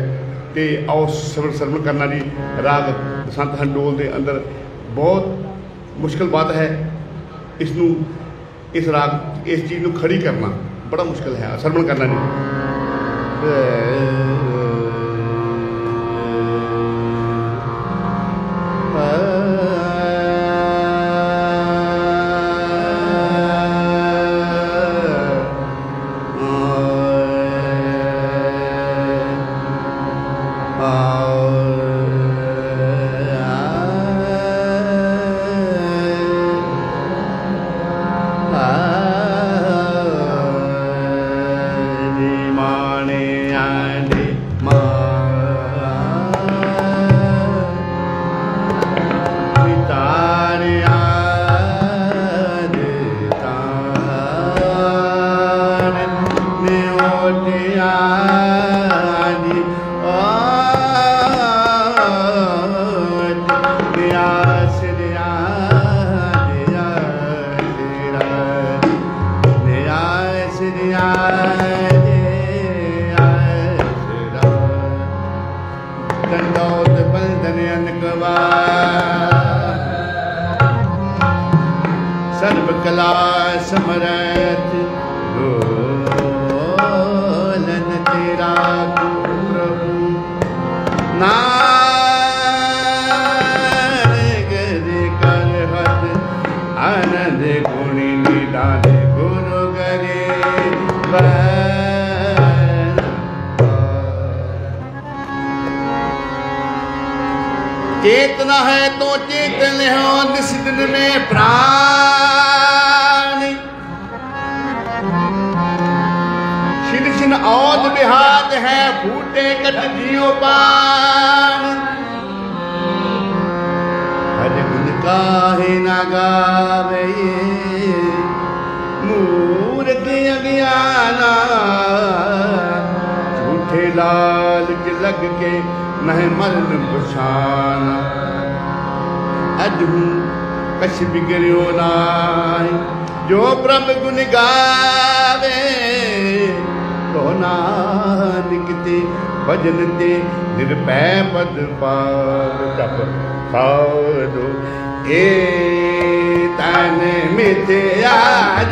तो आओ सरवण करना जी राग बसंत हंडोल के अंदर बहुत मुश्किल बात है। इस राग इस चीज़ को खड़ी करना बड़ा मुश्किल है। सरवण करना सर्व कला समरथ बोलन तेरा प्रभु नारद कर हत आनंद गुणी निदान गुरु करे चेतना है तो चेतन हो निस दिन में प्राण छिन छिन औद बिहात है फूटे कट जियो पान हर गुण काहे ना गावे मूर्ख अज्ञाना झूठे लाल के लग के नहीं मरण पछाना। अजहू कछ बिगड़ियो नाई। जो प्रभु गुण गावे तो नानक ते भजन ते निरपै पद पावे। जप साधु ए तन मिथ्या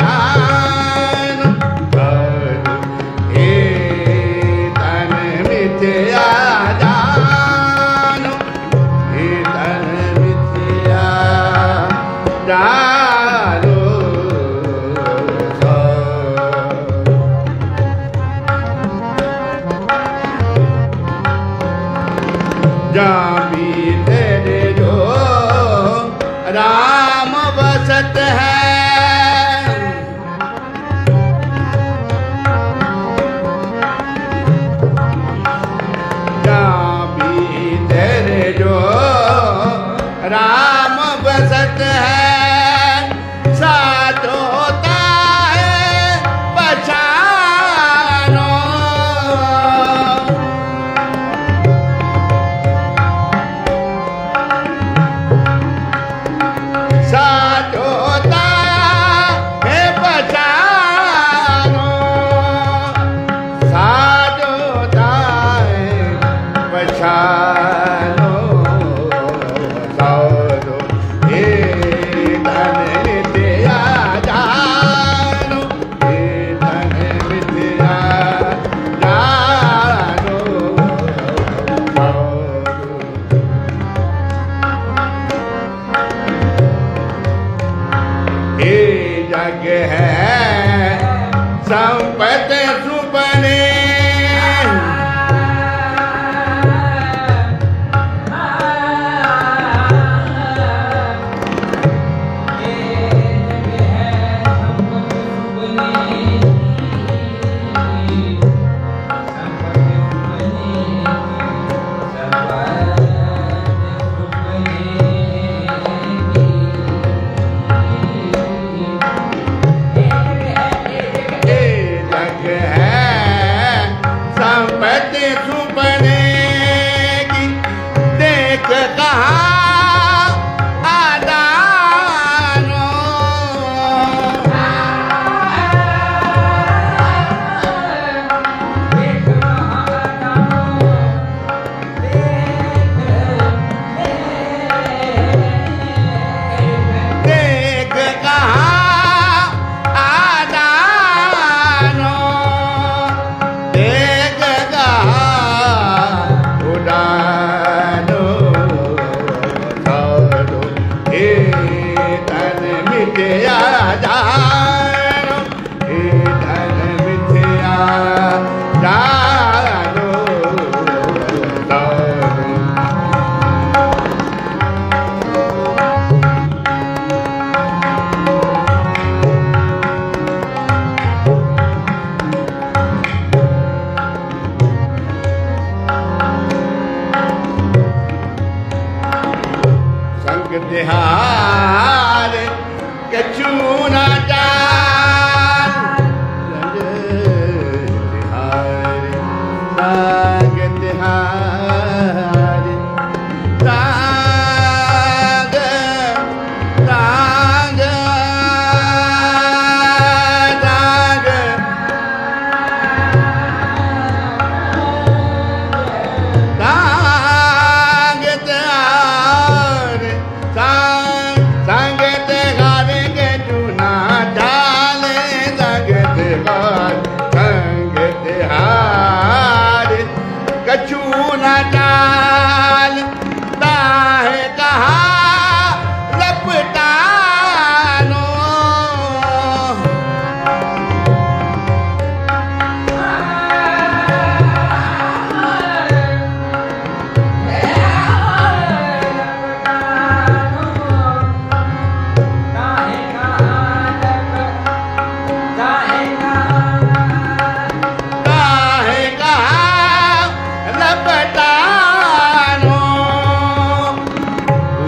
जान, साधु ए तन मिथ्या जान, ए तन मिथ्या जानो। जहाँ भी तेरे जो राम बसत है, जहाँ भी तेरे जो राम बसत है, साथ होता है पहचानो। साथ होता है पहचानो, साथ होता है पहचानो। साधो हे तन मिथ्या जानो, हे तन मिथ्या जानो। ये जग है संपत सुपने, संपत्ति सुपने की देख कहाँ आदानो। देख कहाँ आदानो, देख उड़ानो। साधो हे तन मिथ्या जानो, हे तन मिथ्या जानो। साधो संग तिहार कछु न जान, संग तिहार संग तिहार राग राग राग संगत घर के चुना डाले, संगत घर संगत हार कछु न डाल। ताहे कहा लपटानो, ताहे कहा लपटानो।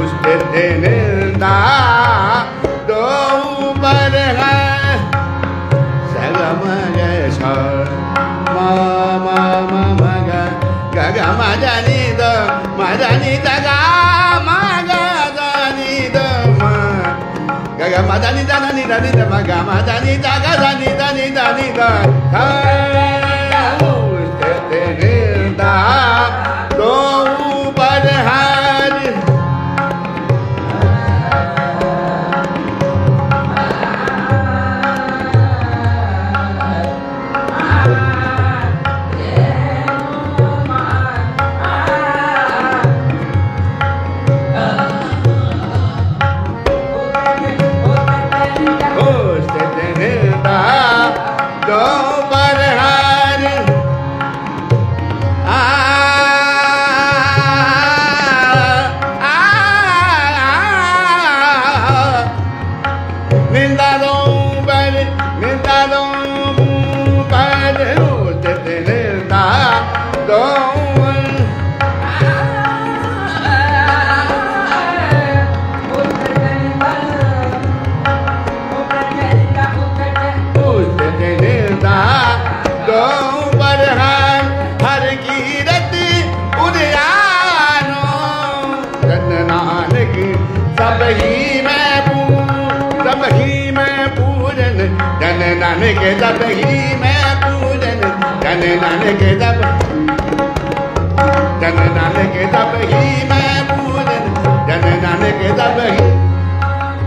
उसके देना दो बर है सगम जैसा मामा मगा गगा मजानी द मजानी दगा मगा जानी the ma da ni da ni da ni da ma ga ma da ni da ga da ni da ni da ni da usted da do barhar Nanak जब ही मैं पूजन जन नानक जब ही मैं पूजन जन नानक जब ही जन नानक जब ही मैं पूजन जन नानक जब ही मैं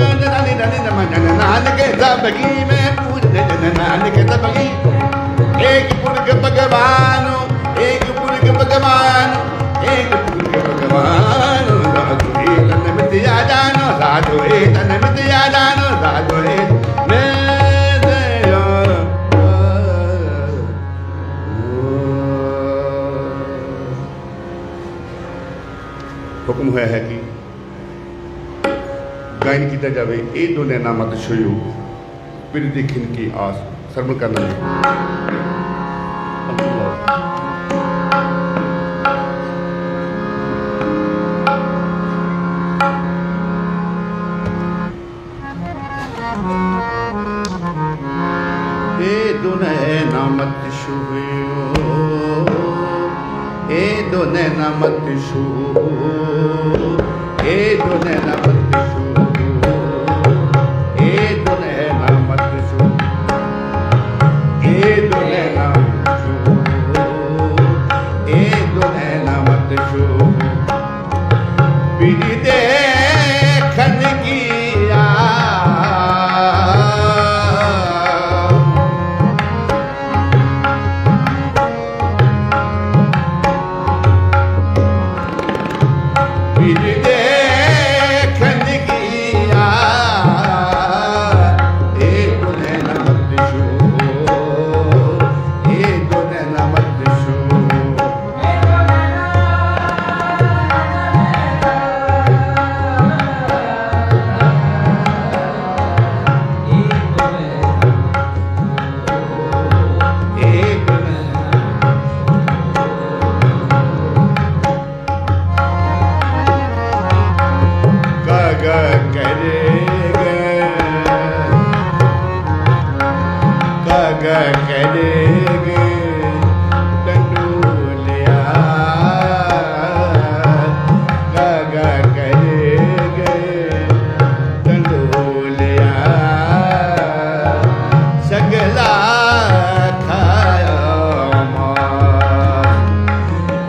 पूजन जन नानक जब ही मैं पूजन जन नानक जब एक पुरख भगवान एक पुरख भगवान एक पुरख भगवान साधु तन मिथ्या जानो साधु तन मिथ्या जानो साधु हुक्म हुआ है कि गायन किया जाए ये दो नैना मत छोयो फिर देखने की आस सरमन करना ये दो नैना मत छोयो ए दो नैना मत छू ए दो नैना मत छू ए दो नैना मत छू ए दो नैना छू ए दो नैना मत छू बिरी देखन की करेगे टंडोलिया ला खाया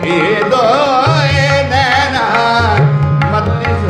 ए दो नैना मत सो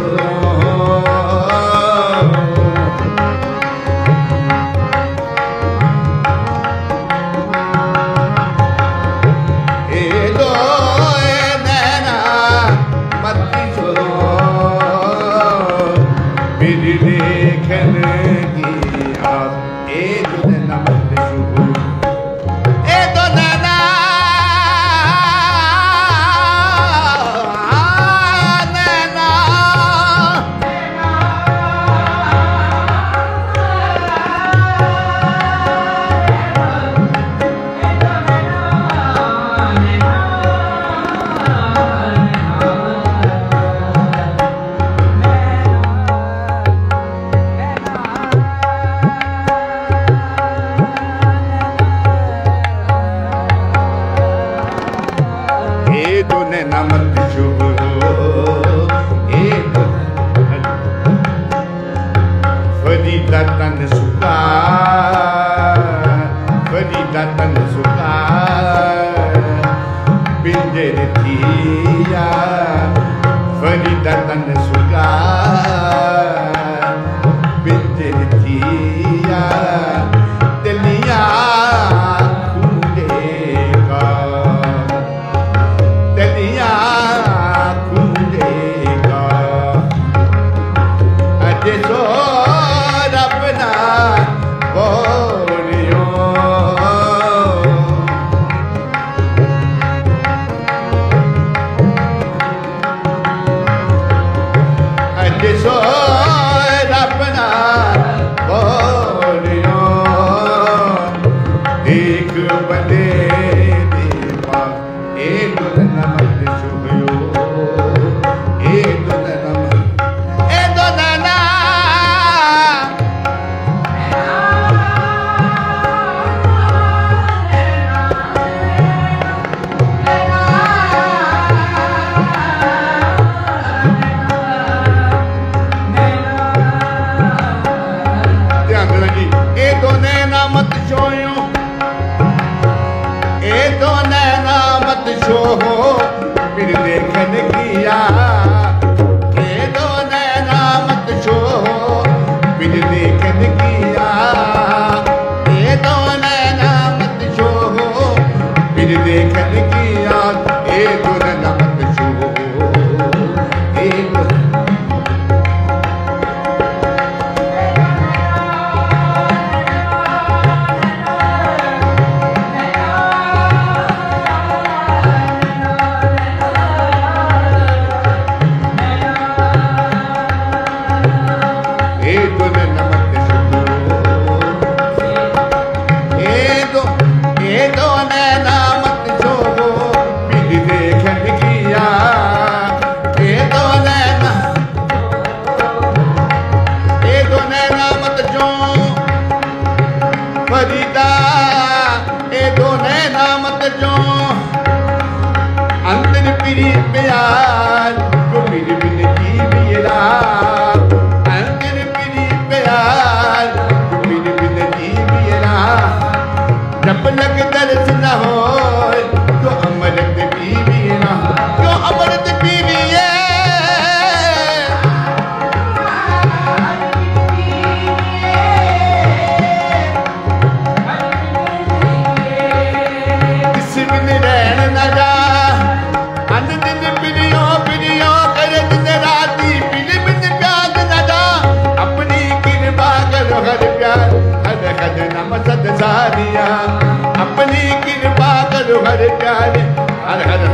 अपनी कृपा करो हर प्यारे हर हर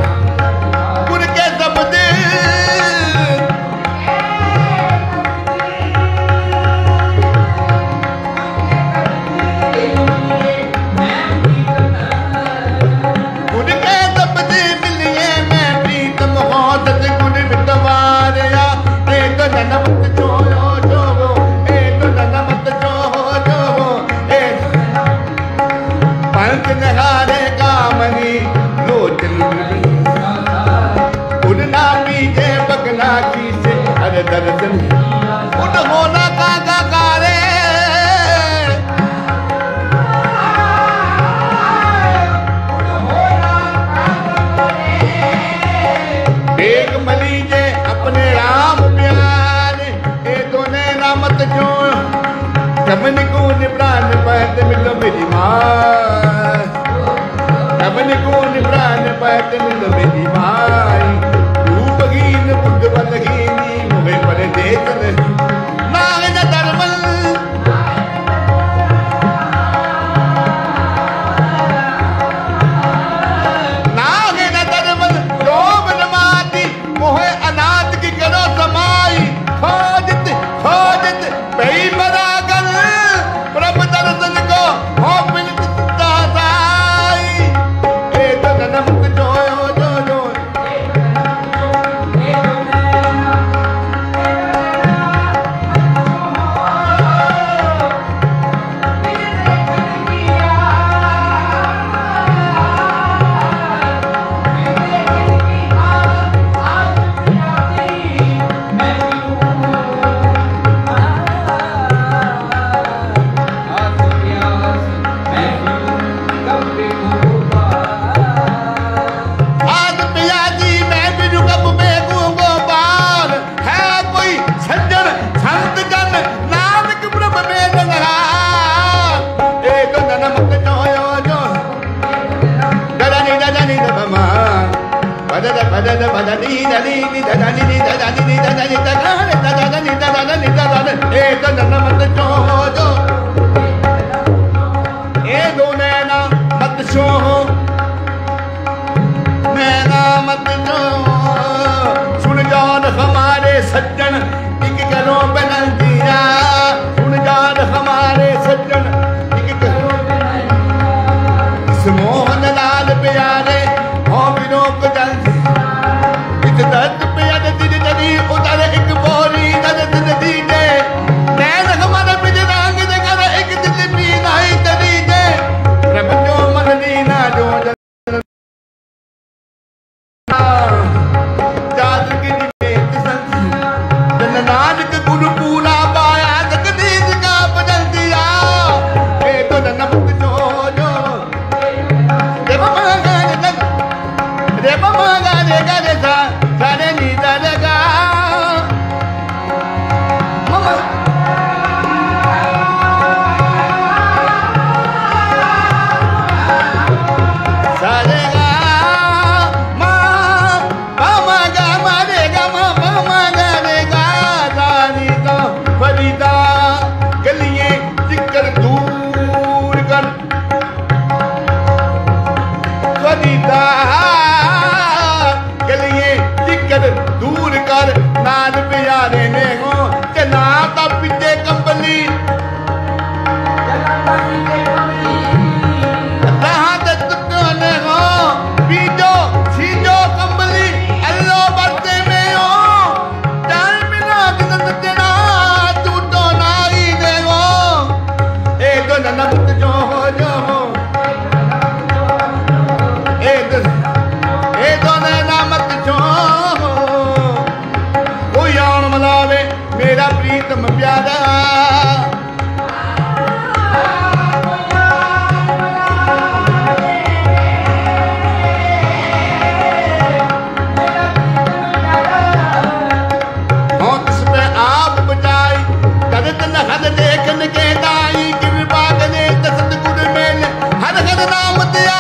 गुण के शब्द गुण के शब्द मिलिए मैं प्रीतम हो सतगुण मितवारिया एक नमत छोड़ो जो एक नमत छोड़ो पंच नगारे कामनी लोचन उड़ना पीछे बगना की से हर दर्शन उन होना का कारे कमन को निब्रान पैत मिलो मेरी माँ, कमन को निब्रान पैत मिलो मेरी माँ। रूपहीन बुद्ध बलहीनी मुहे पर देखन नाग न धर्मल, नाग न धर्मल लोभ न माती मोहे अनाथ की करो समाई। खोजत खोजत पई बरागल प्रभ दर्शन को हो मिलत दाई। ए तो नमक जोयो जो जो सुन जान हमारे सज्जन एक करो बनंदिया। सुन जान हमारे सज्जन एक करो इस मोहन लाल प्यारे हो बिनो को जल्दी इस दर्द पे अद दिल जली उधर एक बोरी दर्द दी दे। नैन हमारा बिजरांग दे कर एक दिल भी नहीं तरी दे। प्रभ जो मन लीना जो नानक गुरु पूरा पाया जगदीश का बदल दिया। ए तो नमक जो जो रे बाबा रे गा रे सा रे नी दा रे गा ममा सा रे गा मा मा गा मा रे गा मा मा गा रे गा रानी का फरीदा गलियां जिक्र दूर कर फरीदा गलियां जिक्र दूर कर। नाद प्यारे ने हो चला ता पिछे कंबली राहत तुकने हो बीजो सीजो कंबली अल्लो बरते में हो। जान बिना किसन तेरा तू तो नाई दे हो। ए तो नमक जो हो ए तो नामक जो कोई आन मलावे मेरा प्रीतम प्यारा। देखन के दाई कृपा करे सतगुर मेल हर हर नाम दिया।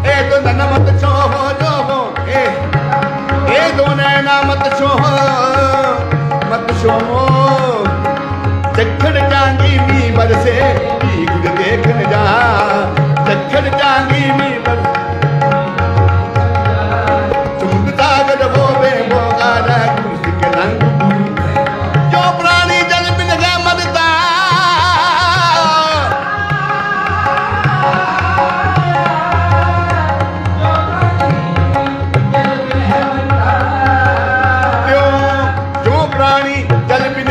ए तो नमत छो जो ए दो नैना मत छो दखन जांगी मी बरसे गुर देखन जा। दखन जांगी मी समुद्र सागर होवे मोगारा कुर्सी के रंग जो प्राणी जल बिन गए मरता। जो प्राणी जल बिन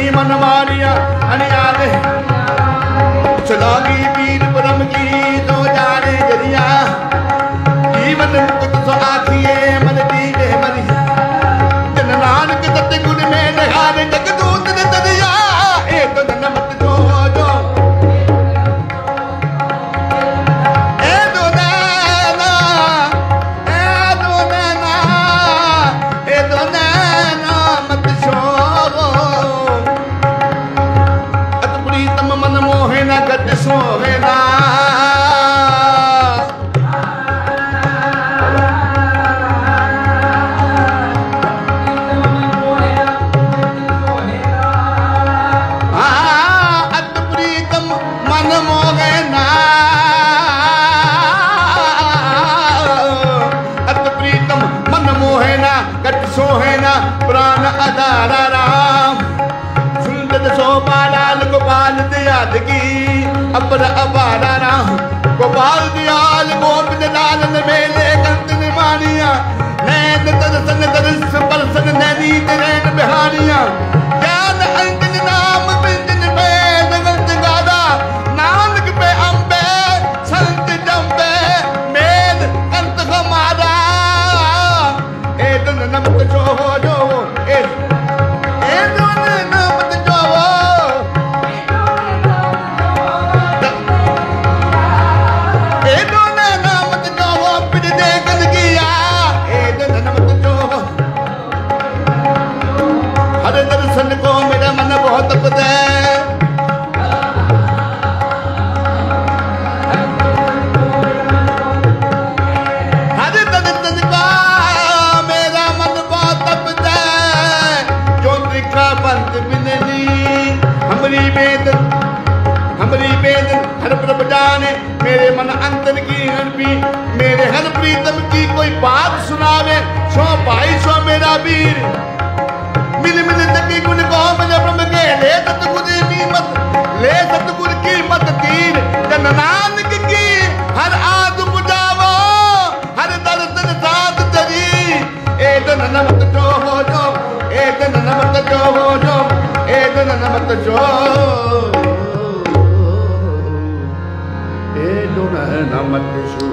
की मन मारिया अनियाले चलागी पीर ब्रह्म की तो जाने जरिया जीवन मुक्त सो आखिए मन दीने मरी जन नानक सतगुण में नहारे जगदूत ने दरिया ए तो नमत जो ए दो नैना मत शो अत प्रीतम मन मोहे ना गट सोहे ना प्राण अदारा राम सुंदर शोभा लाल गोपाल दयाल की अपर अपारा राम गोपाल दयाल गोविंद लालन मेले कंत निमानिया नैन दर्शन दर्श परसन नैनी नैन बिहारिया ज्ञान अंजन नाम बिंजन पे जगत गादा नानक पे अम्बे संत जम्बे मेल कंत हमारा ए दुन नमक जो जो दर्शन को मेरा मन बहुत पता है हर दर्शन का मेरा मन बहुत पता है जो दिखा बंद बिननी हमारी वेदन हर प्रभ जाने मेरे मन अंतर की हरपी मेरे हर प्रीतम की कोई बात सुनावे सो भाई सो मेरा वीर मिल मिल तकी गुण को मुझे ब्रह्म के ले सतगुर की मत ले सतगुर की मत तीर जन नानक की हर आग बुझावो हर दर्शन साथ तरी ए जन नमत जो हो जो ए जन नमत जो हो जो ए जन नमत जो ए जन नमत जो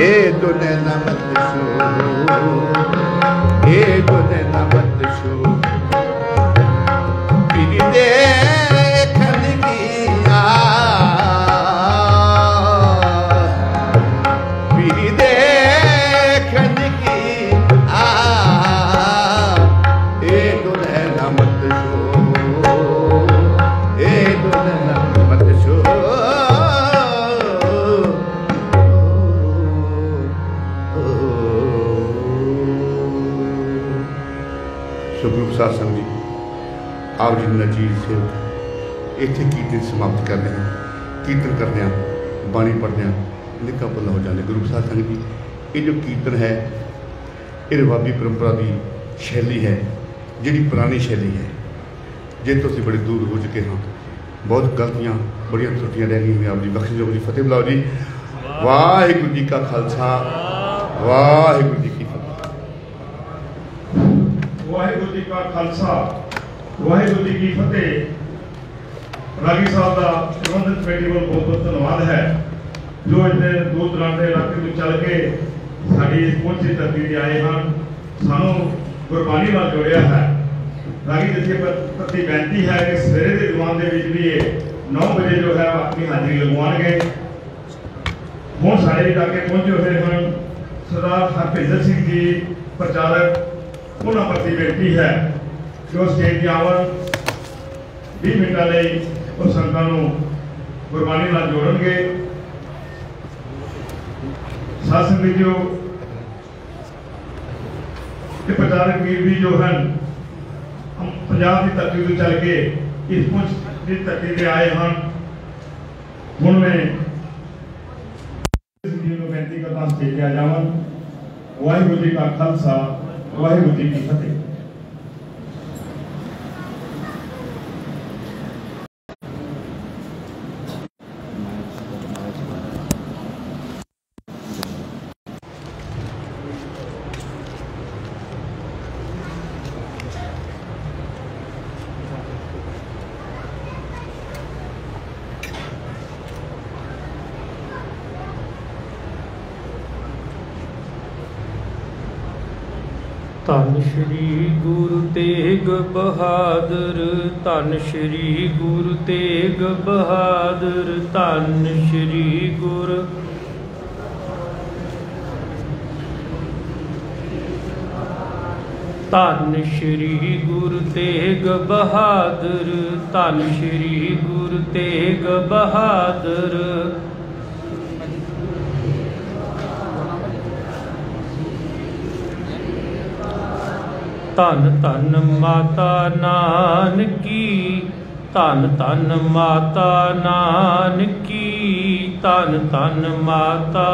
ए जन नमत जो ए दुने नमत शो पीरी देखन किया पीरी देखन की ए दुने नमत शो ए दुने नमत शो सुखरूप साध संग जी आप जी नजीर से इतने कीर्तन समाप्त करते हैं कीर्तन करते हैं बाणी पढ़ते हैं निका भुला हो जाते गुरु साध संग जी ये जो कीर्तन है ये रवाबी परंपरा की शैली है जी पुरानी शैली है जे तो असीं बड़े दूर हो चुके हाँ बहुत गलतियाँ बड़िया त्रुटियाँ रह गई आप जी बख्श जो जी फतेह बुलाओ जी वाहिगुरू जी का खालसा वाहिगुरू जी की वाहिगुरू जी का खालसा वाहिगुरू जी की फतेह रागी साहब का प्रबंधक कमेटी को बहुत बहुत धन्यवाद है जो इतने दूर दराजे इलाके में चल के साड़ी पहुंची धरती से आए हैं सानू गुरबानी नाल जोड़िया है रागी जथे प्रति बेनती है कि सवेरे के दीवान के भी 9 बजे जो है अपनी हाजिरी लगवाएंगे हूँ साढ़े इलाके पहुंचे हुए हैं सरदार हरभजन सिंह जी प्रचारक उन्होंने प्रति बेनती है जो स्टेज आवन 20 मिनटों उस संगतां नूं गुरबानी नाल जोड़नगे साध संगत जो प्रचारक वीर भी जो हैं हम पंजाब की धरती तो चल के इस पुंछ की धरती से आए हैं हुण मैं बेनती करता स्टेज पे आ जावन वाहिगुरू जी का खालसा वाहिगुरू जी की फतेह। ਧੰਨ ਸ਼੍ਰੀ ਗੁਰੂ ਤੇਗ ਬਹਾਦਰ, ਧੰਨ ਸ਼੍ਰੀ ਗੁਰੂ ਤੇਗ ਬਹਾਦਰ, ਧੰਨ ਸ਼੍ਰੀ ਗੁਰੂ ਧੰਨ ਸ਼੍ਰੀ ਗੁਰੂ ਤੇਗ ਬਹਾਦਰ, ਧੰਨ ਸ਼੍ਰੀ ਗੁਰੂ ਤੇਗ ਬਹਾਦਰ। ਧੰਨ ਧੰਨ ਮਾਤਾ ਨਾਨਕੀ, ਧੰਨ ਧੰਨ ਮਾਤਾ ਨਾਨਕੀ, ਧੰਨ ਧੰਨ ਮਾਤਾ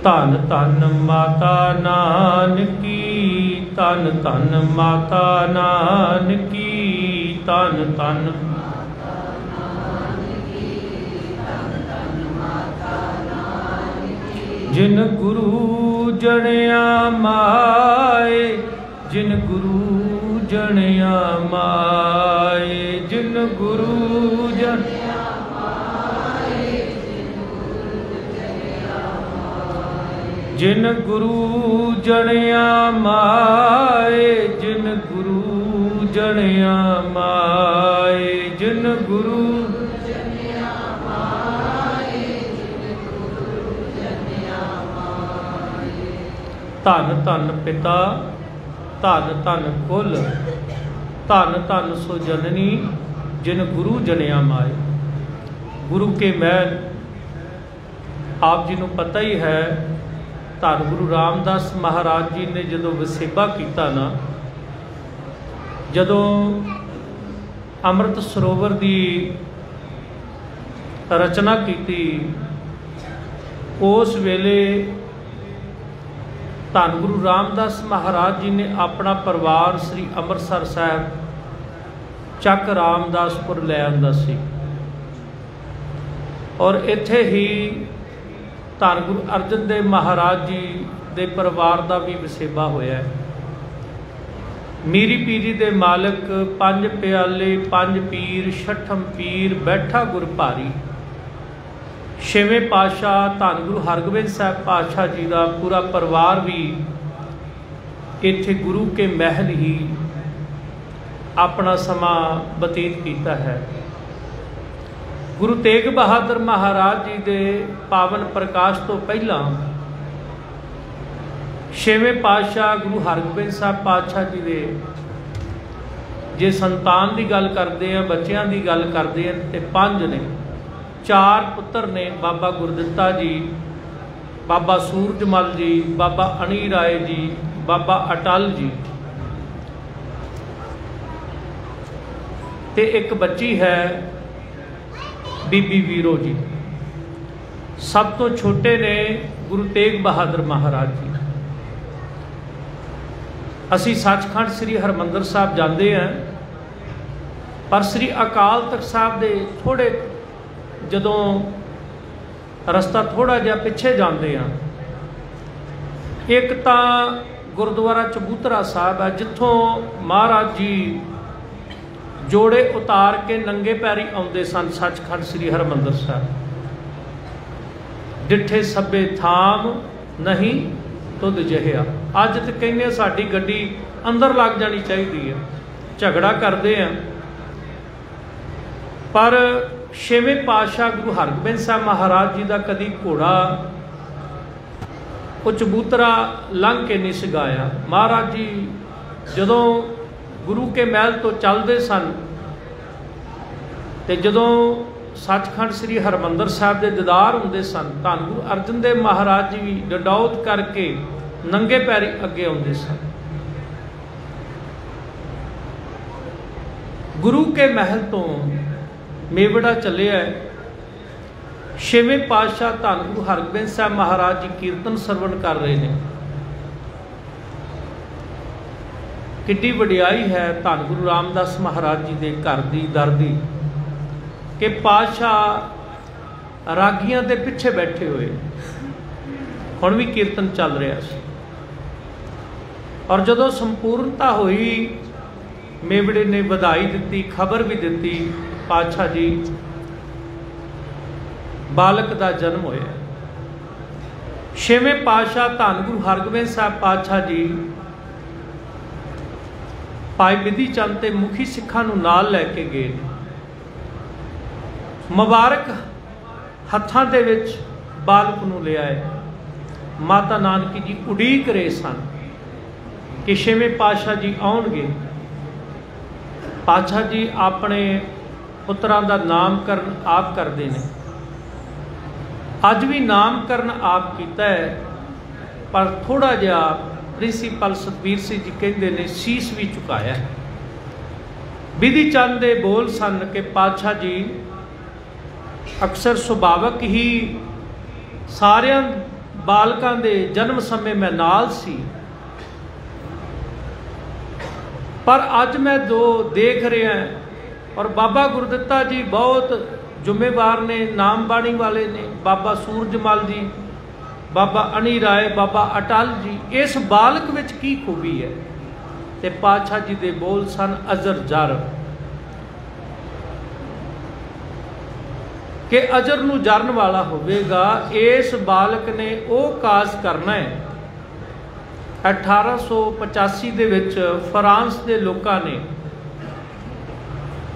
ਧੰਨ ਧੰਨ ਮਾਤਾ ਨਾਨਕੀ, ਧੰਨ ਧੰਨ ਮਾਤਾ ਨਾਨਕੀ, ਧੰਨ ਧੰਨ ਜਿਨ ਗੁਰੂ ਜਣਿਆ ਮਾਏ, ਜਿਨ ਗੁਰੂ ਜਣਿਆ ਮਾਏ, ਜਿਨ ਗੁਰੂ ਜਣਿਆ ਜਿਨ ਗੁਰੂ ਜਣਿਆ ਮਾਏ, ਜਿਨ ਗੁਰੂ ਜਣਿਆ ਮਾਏ, ਜਿਨ ਗੁਰੂ ਜਣਿਆ ਮਾਏ, ਜਿਨ ਗੁਰੂ ਜਣਿਆ ਮਾਏ। ਧੰਨ ਧੰਨ ਪਿਤਾ, ਧੰਨ ਧੰਨ ਕੁਲ, ਧੰਨ ਧੰਨ ਸੋ ਜਨਨੀ, ਜਿਨ ਗੁਰੂ ਜਣਿਆ ਮਾਏ। ਗੁਰੂ ਕੇ ਮਹਿਲ ਆਪ ਜੀ ਨੂੰ ਪਤਾ ਹੀ ਹੈ। ਧੰਨ ਗੁਰੂ ਰਾਮਦਾਸ ਮਹਾਰਾਜ ਜੀ ਨੇ ਜਦੋਂ ਵਸੇਬਾ ਕੀਤਾ ਨਾ, ਜਦੋਂ ਅੰਮ੍ਰਿਤ ਸਰੋਵਰ ਦੀ ਰਚਨਾ ਕੀਤੀ, ਉਸ ਵੇਲੇ ਧੰਨ ਗੁਰੂ ਰਾਮਦਾਸ ਮਹਾਰਾਜ ਜੀ ਨੇ ਆਪਣਾ ਪਰਿਵਾਰ ਸ੍ਰੀ ਅੰਮ੍ਰਿਤਸਰ ਸਾਹਿਬ ਚੱਕ ਰਾਮਦਾਸਪੁਰ ਲੈ ਆਂਦਾ ਸੀ, ਔਰ ਇੱਥੇ ਹੀ ਧੰਨ ਗੁਰੂ ਅਰਜਨ ਦੇਵ ਮਹਾਰਾਜ ਜੀ ਦੇ ਪਰਿਵਾਰ ਦਾ ਵੀ ਵਸੇਬਾ ਹੋਇਆ। ਮੀਰੀ ਪੀਰੀ ਦੇ ਮਾਲਕ, ਪੰਜ ਪਿਆਲੇ ਪੰਜ ਪੀਰ, ਛਠਮ ਪੀਰ ਬੈਠਾ ਗੁਰ ਭਾਰੀ। ਛੇਵੇਂ ਪਾਤਸ਼ਾਹ ਧੰਨ ਗੁਰੂ ਹਰਗੋਬਿੰਦ ਸਾਹਿਬ ਪਾਤਸ਼ਾਹ ਜੀ ਦਾ ਪੂਰਾ ਪਰਿਵਾਰ ਵੀ ਇੱਥੇ ਗੁਰੂ ਕੇ ਮਹਿਲ ਹੀ ਆਪਣਾ ਸਮਾਂ ਬਤੀਤ ਕੀਤਾ ਹੈ। ਗੁਰੂ ਤੇਗ ਬਹਾਦਰ ਮਹਾਰਾਜ ਜੀ ਦੇ ਪਾਵਨ ਪ੍ਰਕਾਸ਼ ਤੋਂ ਪਹਿਲਾਂ ਛੇਵੇਂ ਪਾਤਸ਼ਾਹ ਗੁਰੂ ਹਰਗੋਬਿੰਦ ਸਾਹਿਬ ਪਾਤਸ਼ਾਹ ਜੀ ਦੇ, ਜੇ ਸੰਤਾਨ ਦੀ ਗੱਲ ਕਰਦੇ ਆ, ਬੱਚਿਆਂ ਦੀ ਗੱਲ ਕਰਦੇ ਆ, ਤੇ ਪੰਜ ਨੇ। ਚਾਰ ਪੁੱਤਰ ਨੇ, ਬਾਬਾ ਗੁਰਦਿੱਤਾ ਜੀ, ਬਾਬਾ ਸੂਰਜਮਲ ਜੀ, ਬਾਬਾ ਅਣੀ ਰਾਏ ਜੀ, ਬਾਬਾ ਅਟਲ ਜੀ, ਤੇ ਇੱਕ ਬੱਚੀ ਹੈ ਬੀਬੀ ਵੀਰੋ ਜੀ। ਸਭ ਤੋਂ ਛੋਟੇ ਨੇ ਗੁਰੂ ਤੇਗ ਬਹਾਦਰ ਮਹਾਰਾਜ ਜੀ। ਅਸੀਂ ਸੱਚਖੰਡ ਸ੍ਰੀ ਹਰਿਮੰਦਰ ਸਾਹਿਬ ਜਾਂਦੇ ਹਾਂ, ਪਰ ਸ੍ਰੀ ਅਕਾਲ ਤਖਤ ਸਾਹਿਬ ਦੇ ਥੋੜੇ ਜਦੋਂ ਰਸਤਾ ਥੋੜਾ ਜਿਹਾ ਪਿੱਛੇ ਜਾਂਦੇ ਹਾਂ, ਇੱਕ ਤਾਂ ਗੁਰਦੁਆਰਾ ਚਬੂਤਰਾ ਸਾਹਿਬ ਹੈ, ਜਿੱਥੋਂ ਮਹਾਰਾਜ ਜੀ ਜੋੜੇ ਉਤਾਰ ਕੇ ਨੰਗੇ ਪੈਰੀ ਆਉਂਦੇ ਸਨ ਸੱਚਖੰਡ ਸ੍ਰੀ ਹਰਿਮੰਦਰ ਸਾਹਿਬ। ਡਿੱਠੇ ਸਭੇ ਥਾਮ ਨਹੀਂ ਤੁਧ ਜਿਹਾ। ਅੱਜ ਤੇ ਕਹਿੰਦੇ ਸਾਡੀ ਗੱਡੀ ਅੰਦਰ ਲੱਗ ਜਾਣੀ ਚਾਹੀਦੀ ਹੈ, ਝਗੜਾ ਕਰਦੇ ਆ। ਪਰ ਛੇਵੇਂ ਪਾਤਸ਼ਾਹ ਗੁਰੂ ਹਰਗੋਬਿੰਦ ਸਾਹਿਬ ਮਹਾਰਾਜ ਜੀ ਦਾ ਕਦੀ ਘੋੜਾ ਉਹ ਚਬੂਤਰਾ ਲੰਘ ਕੇ ਨਹੀਂ ਸਗਾਇਆ। ਮਹਾਰਾਜ ਜੀ ਜਦੋਂ ਗੁਰੂ ਕੇ ਮਹਿਲ ਤੋਂ ਚੱਲਦੇ ਸਨ, ਤੇ ਜਦੋਂ ਸੱਚਖੰਡ ਸ੍ਰੀ ਹਰਿਮੰਦਰ ਸਾਹਿਬ ਦੇ ਦੀਦਾਰ ਹੁੰਦੇ ਸਨ, ਧੰਨ ਗੁਰੂ ਅਰਜਨ ਦੇਵ ਮਹਾਰਾਜ ਜੀ ਵੀ ਡੰਡੌਤ ਕਰਕੇ ਨੰਗੇ ਪੈਰੀ ਅੱਗੇ ਆਉਂਦੇ ਸਨ। ਗੁਰੂ ਕੇ ਮਹਿਲ ਤੋਂ ਮੇਵੜਾ ਚੱਲਿਆ। ਛੇਵੇਂ ਪਾਤਸ਼ਾਹ ਧੰਨ ਗੁਰੂ ਹਰਗੋਬਿੰਦ ਸਾਹਿਬ ਮਹਾਰਾਜ ਜੀ ਕੀਰਤਨ ਸਰਵਣ ਕਰ ਰਹੇ ਨੇ। ਕਿੱਡੀ ਵਡਿਆਈ ਹੈ ਧੰਨ ਗੁਰੂ ਰਾਮਦਾਸ ਮਹਾਰਾਜ ਜੀ ਦੇ ਘਰ ਦੀ, ਦਰ ਦੀ, ਕਿ ਪਾਤਸ਼ਾਹ ਰਾਗੀਆਂ ਦੇ ਪਿੱਛੇ ਬੈਠੇ ਹੋਏ। ਹੁਣ ਵੀ ਕੀਰਤਨ ਚੱਲ ਰਿਹਾ ਸੀ, ਔਰ ਜਦੋਂ ਸੰਪੂਰਨਤਾ ਹੋਈ, ਮੇਵੜੇ ਨੇ ਵਧਾਈ ਦਿੱਤੀ, ਖਬਰ ਵੀ ਦਿੱਤੀ, ਪਾਤਸ਼ਾਹ ਜੀ ਬਾਲਕ ਦਾ ਜਨਮ ਹੋਇਆ। छेवें पातशाह धन गुरु हरगोबिंद साहब पातशाह जी भाई बिधि चंद ते मुखी सिखां नूं नाल लैके गए। मुबारक हत्थां दे विच बालक नूं ले आए। माता नानकी जी उड़ीक रहे सन कि छेवें पातशाह जी आउणगे। पातशाह जी अपने पुत्रां दा नामकरण आप करते हैं। अज भी नामकरण आप किया है, पर थोड़ा जिहा प्रिंसीपल सतबीर सिंह जी कहते ने शीश भी झुकाया है। बिधि चंद दे बोल सन कि पातशाह जी अक्सर सुभावक ही सारियां बालकां दे जन्म समय मैं नाल सी, पर अज मैं दो देख रहा और बाबा गुरदित्ता जी बहुत जिम्मेवार ने, नाम बाणी वाले ने, बाबा सूरजमल जी, बाबा अनी राय, बाबा अटल जी। इस बालक विच की खूबी है? ते पातशाह जी दे बोल सन अजर जर कि अजर नूं जरन वाला होवेगा। इस बालक ने वो काज करना है। 1885 दे विच फ्रांस दे लोकां ने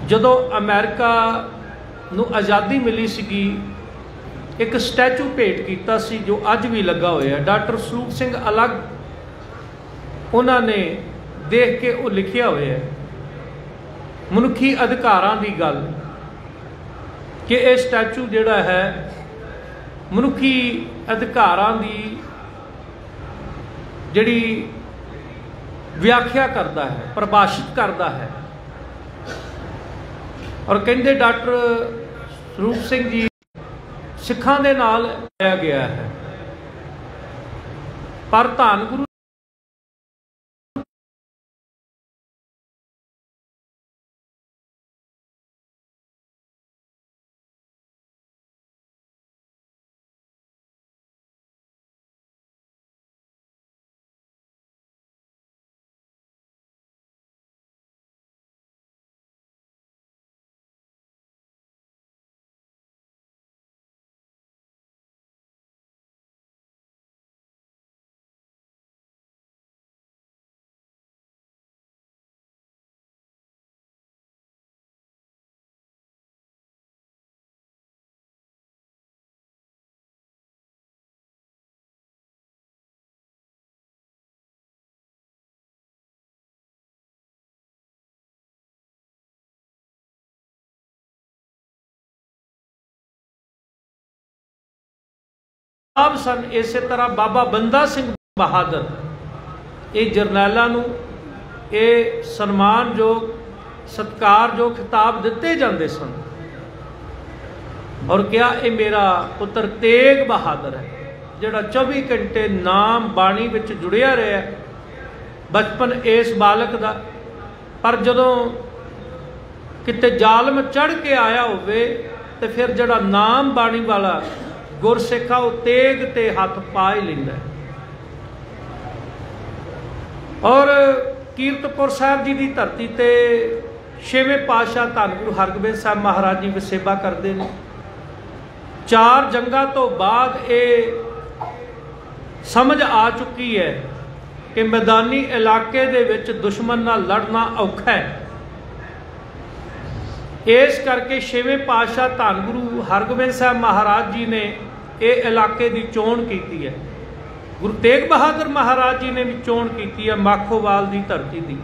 जदों अमेरिका नूं आज़ादी मिली सीगी, एक स्टैचू भेंट किया सी जो अज भी लगा होया। डॉक्टर सरूप सिंह अलग उन्होंने देख के वो लिखिया होया मनुखी अधिकारां दी गल कि यह स्टैचू जिहड़ा है मनुखी अधिकारां दी जिहड़ी व्याख्या करता है, परिभाषित करता है। और कहते डॉक्टर सरूप सिंह जी सिखां दे नाल आया गया है, पर धन गुरु आप सन। इस तरह बाबा बंदा सिंह बहादुर, ये जरनैलों नूं ये सन्मान जो सत्कार जो खिताब दिते जाते सन। और क्या ये मेरा पुत्र तेग बहादुर है जिहड़ा 24 घंटे नाम बाणी विच जुड़िया रहा। बचपन इस बालक का, पर जदों किते जालम चढ़ के आया होवे तो फिर जिहड़ा नाम बाणी वाला गुरसिखा वो तेग ते हथ पा ही लैंदा। और कीरतपुर साहब जी की धरती ते छेवें पातशाह धन गुरु हरगोबिंद साहब महाराज जी वसेबा करते हैं। 4 जंगां तो बाद ये समझ आ चुकी है कि मैदानी इलाके दे विच दुश्मन नाल लड़ना औखा है। इस करके छेवें पातशाह धन गुरु हरगोबिंद साहब महाराज जी ने ये इलाके की चोण की है। गुरु तेग बहादुर महाराज जी ने भी चोण की है माखोवाल की धरती की।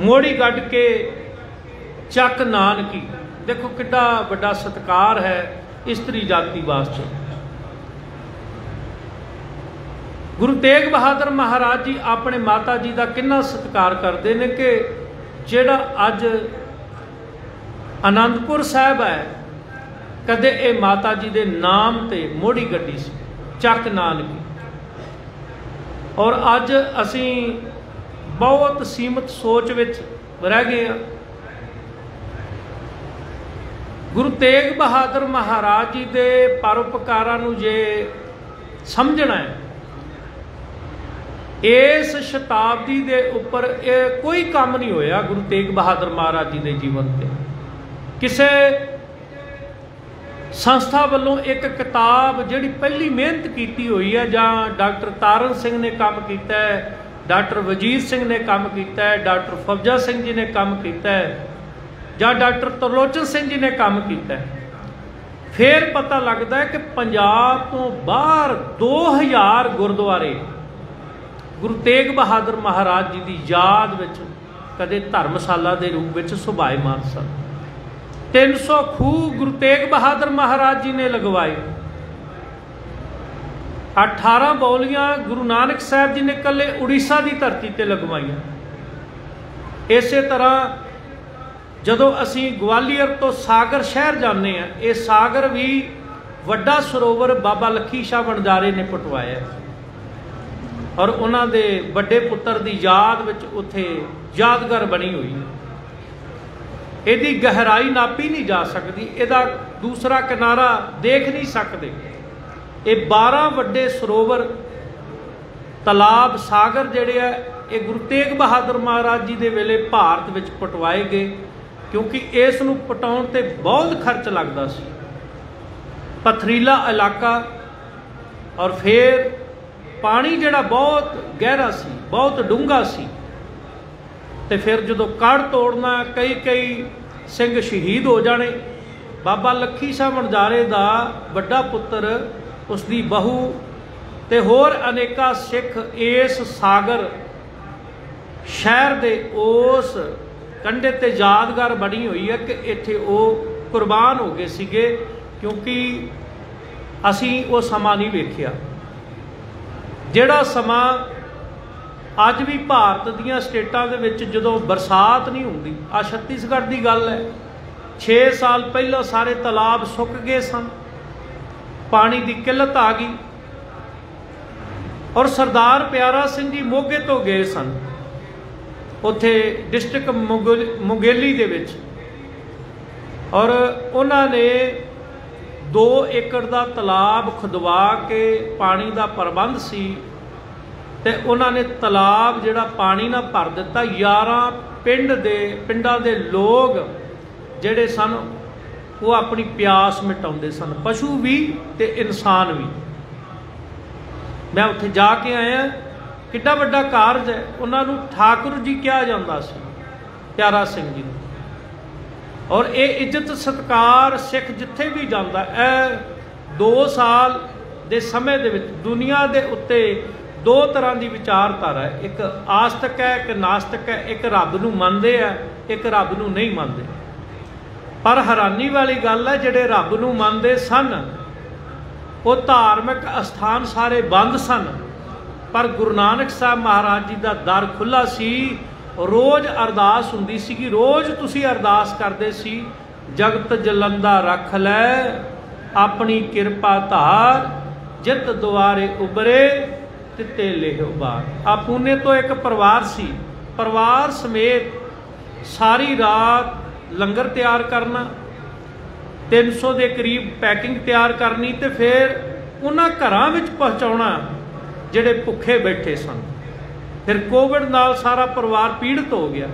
मोड़ी गढ़ के चक नानकी, देखो कितना बड़ा सत्कार है इस्त्री जाति वास्ते। गुरु तेग बहादुर महाराज जी अपने माता जी का कितना सत्कार करते हैं कि जिहड़ा अज आनंदपुर साहब है, कदे ये माता जी के नाम ते मोड़ी गड्डी सी चक नानकी। और अज असी बहुत सीमित सोच विच रह गए हैं। गुरु तेग बहादुर महाराज जी के परोपकारां नूं जे समझना है, इस शताब्दी के उपर कोई काम नहीं होया गुरु तेग बहादुर महाराज जी के जीवन से। किसे संस्था वालों एक किताब जिहड़ी पहली मेहनत की हुई है, जां डॉक्टर तारण सिंह ने काम किया है, डॉक्टर वजीर सिंह ने काम किया है, डॉक्टर फौजा सिंह जी ने काम किया है, जां डॉक्टर तरलोचन सिंह जी ने काम किया है, फिर पता लगता है कि पंजाब तो बाहर 2000 गुरुद्वारे गुरु तेग बहादुर महाराज जी की याद विच कदे धर्मशाला के रूप में सुभाएमान सन। 300 खूह गुरु तेग बहादुर महाराज जी ने लगवाए। 18 बौलियां गुरु नानक साहब जी ने कले उड़ीसा की धरती ते लगवाइया। इस तरह जदों असी ग्वालियर तो सागर शहर जाने हैं, ये सागर भी वड्डा सरोवर बाबा लखी शाह वणजारे ने पटवाया और उन्हां दे बड़े पुत्र की याद विच उत्थे यादगार बनी हुई है। इहदी गहराई नापी नहीं जा सकती, इहदा दूसरा किनारा देख नहीं सकते। ये 12 वड्डे सरोवर तलाब सागर जिहड़े है ये गुरु तेग बहादुर महाराज जी दे वेले भारत विच पटवाए गए, क्योंकि इस नूं पटाउण ते बहुत खर्च लगदा सी। पथरीला इलाका और फिर पानी जिहड़ा बहुत गहरा सी, बहुत डूंगा सी, ते फिर जदों कड़ तोड़ना कई सिंह शहीद हो जाने। बाबा लखी शाह वणजारे दा वड्डा पुत्र, उसकी बहू ते होर अनेका सिख इस सागर शहर दे उस कंढे ते यादगार बनी हुई है कि इत्थे वो कुर्बान हो गए सीगे, क्योंकि असी वो समा नहीं वेखिया जिहड़ा समा अज भी भारत दीयां स्टेटां दे विच जदों बरसात नहीं हुंदी। आ छत्तीसगढ़ की गल है, 6 साल पहलों सारे तालाब सुक गए सन, पानी की किल्लत आ गई और सरदार प्यारा सिंह जी मोगे तो गए सन उत्थे डिस्ट्रिक्ट मुगेली दे विच, और उन्होंने 2 एकड़ का तालाब खुदवा के पानी का प्रबंध सी ते उन्होंने तालाब जिहड़ा पानी ना भर दिता। 11 पिंडां दे लोग जिहड़े सन वो अपनी प्यास मिटाउंदे सन, पशु भी ते इंसान भी। मैं उत्थे जाके आया, किड्डा वड्डा कारज है। उन्होंने ठाकुर जी कहा जाता सी, प्यारा सिंह जी, और ये इज्जत सत्कार सिख जिथे भी जाता है। 2 साल दे समय दे विच दुनिया दे उत्ते 2 तरह की विचारधारा है, एक आस्तिक है, एक नास्तिक है, एक रब नूं मनदे है, एक रब नूं नहीं मनदे। पर हैरानी वाली गल है, जिहड़े रब नूं मनदे सन वो धार्मिक अस्थान सारे बंद सन, पर गुरु नानक साहब महाराज जी का दर खुला सी। रोज़ अरदास हुंदी सी, रोज़ तुसी अरदास करदे सी, जगत जलंदा रख लै अपनी किरपा धार, जित दुआरे उबरे तिते लेहो बार। आ पुणे तो एक परिवार सी, परिवार समेत सारी रात लंगर तैयार करना, 300 के करीब पैकिंग तैयार करनी, तो फिर उन्हां घरां विच पहुँचाउणा जिहड़े भुखे बैठे सन। फिर कोविड नाल सारा परिवार पीड़ित हो गया।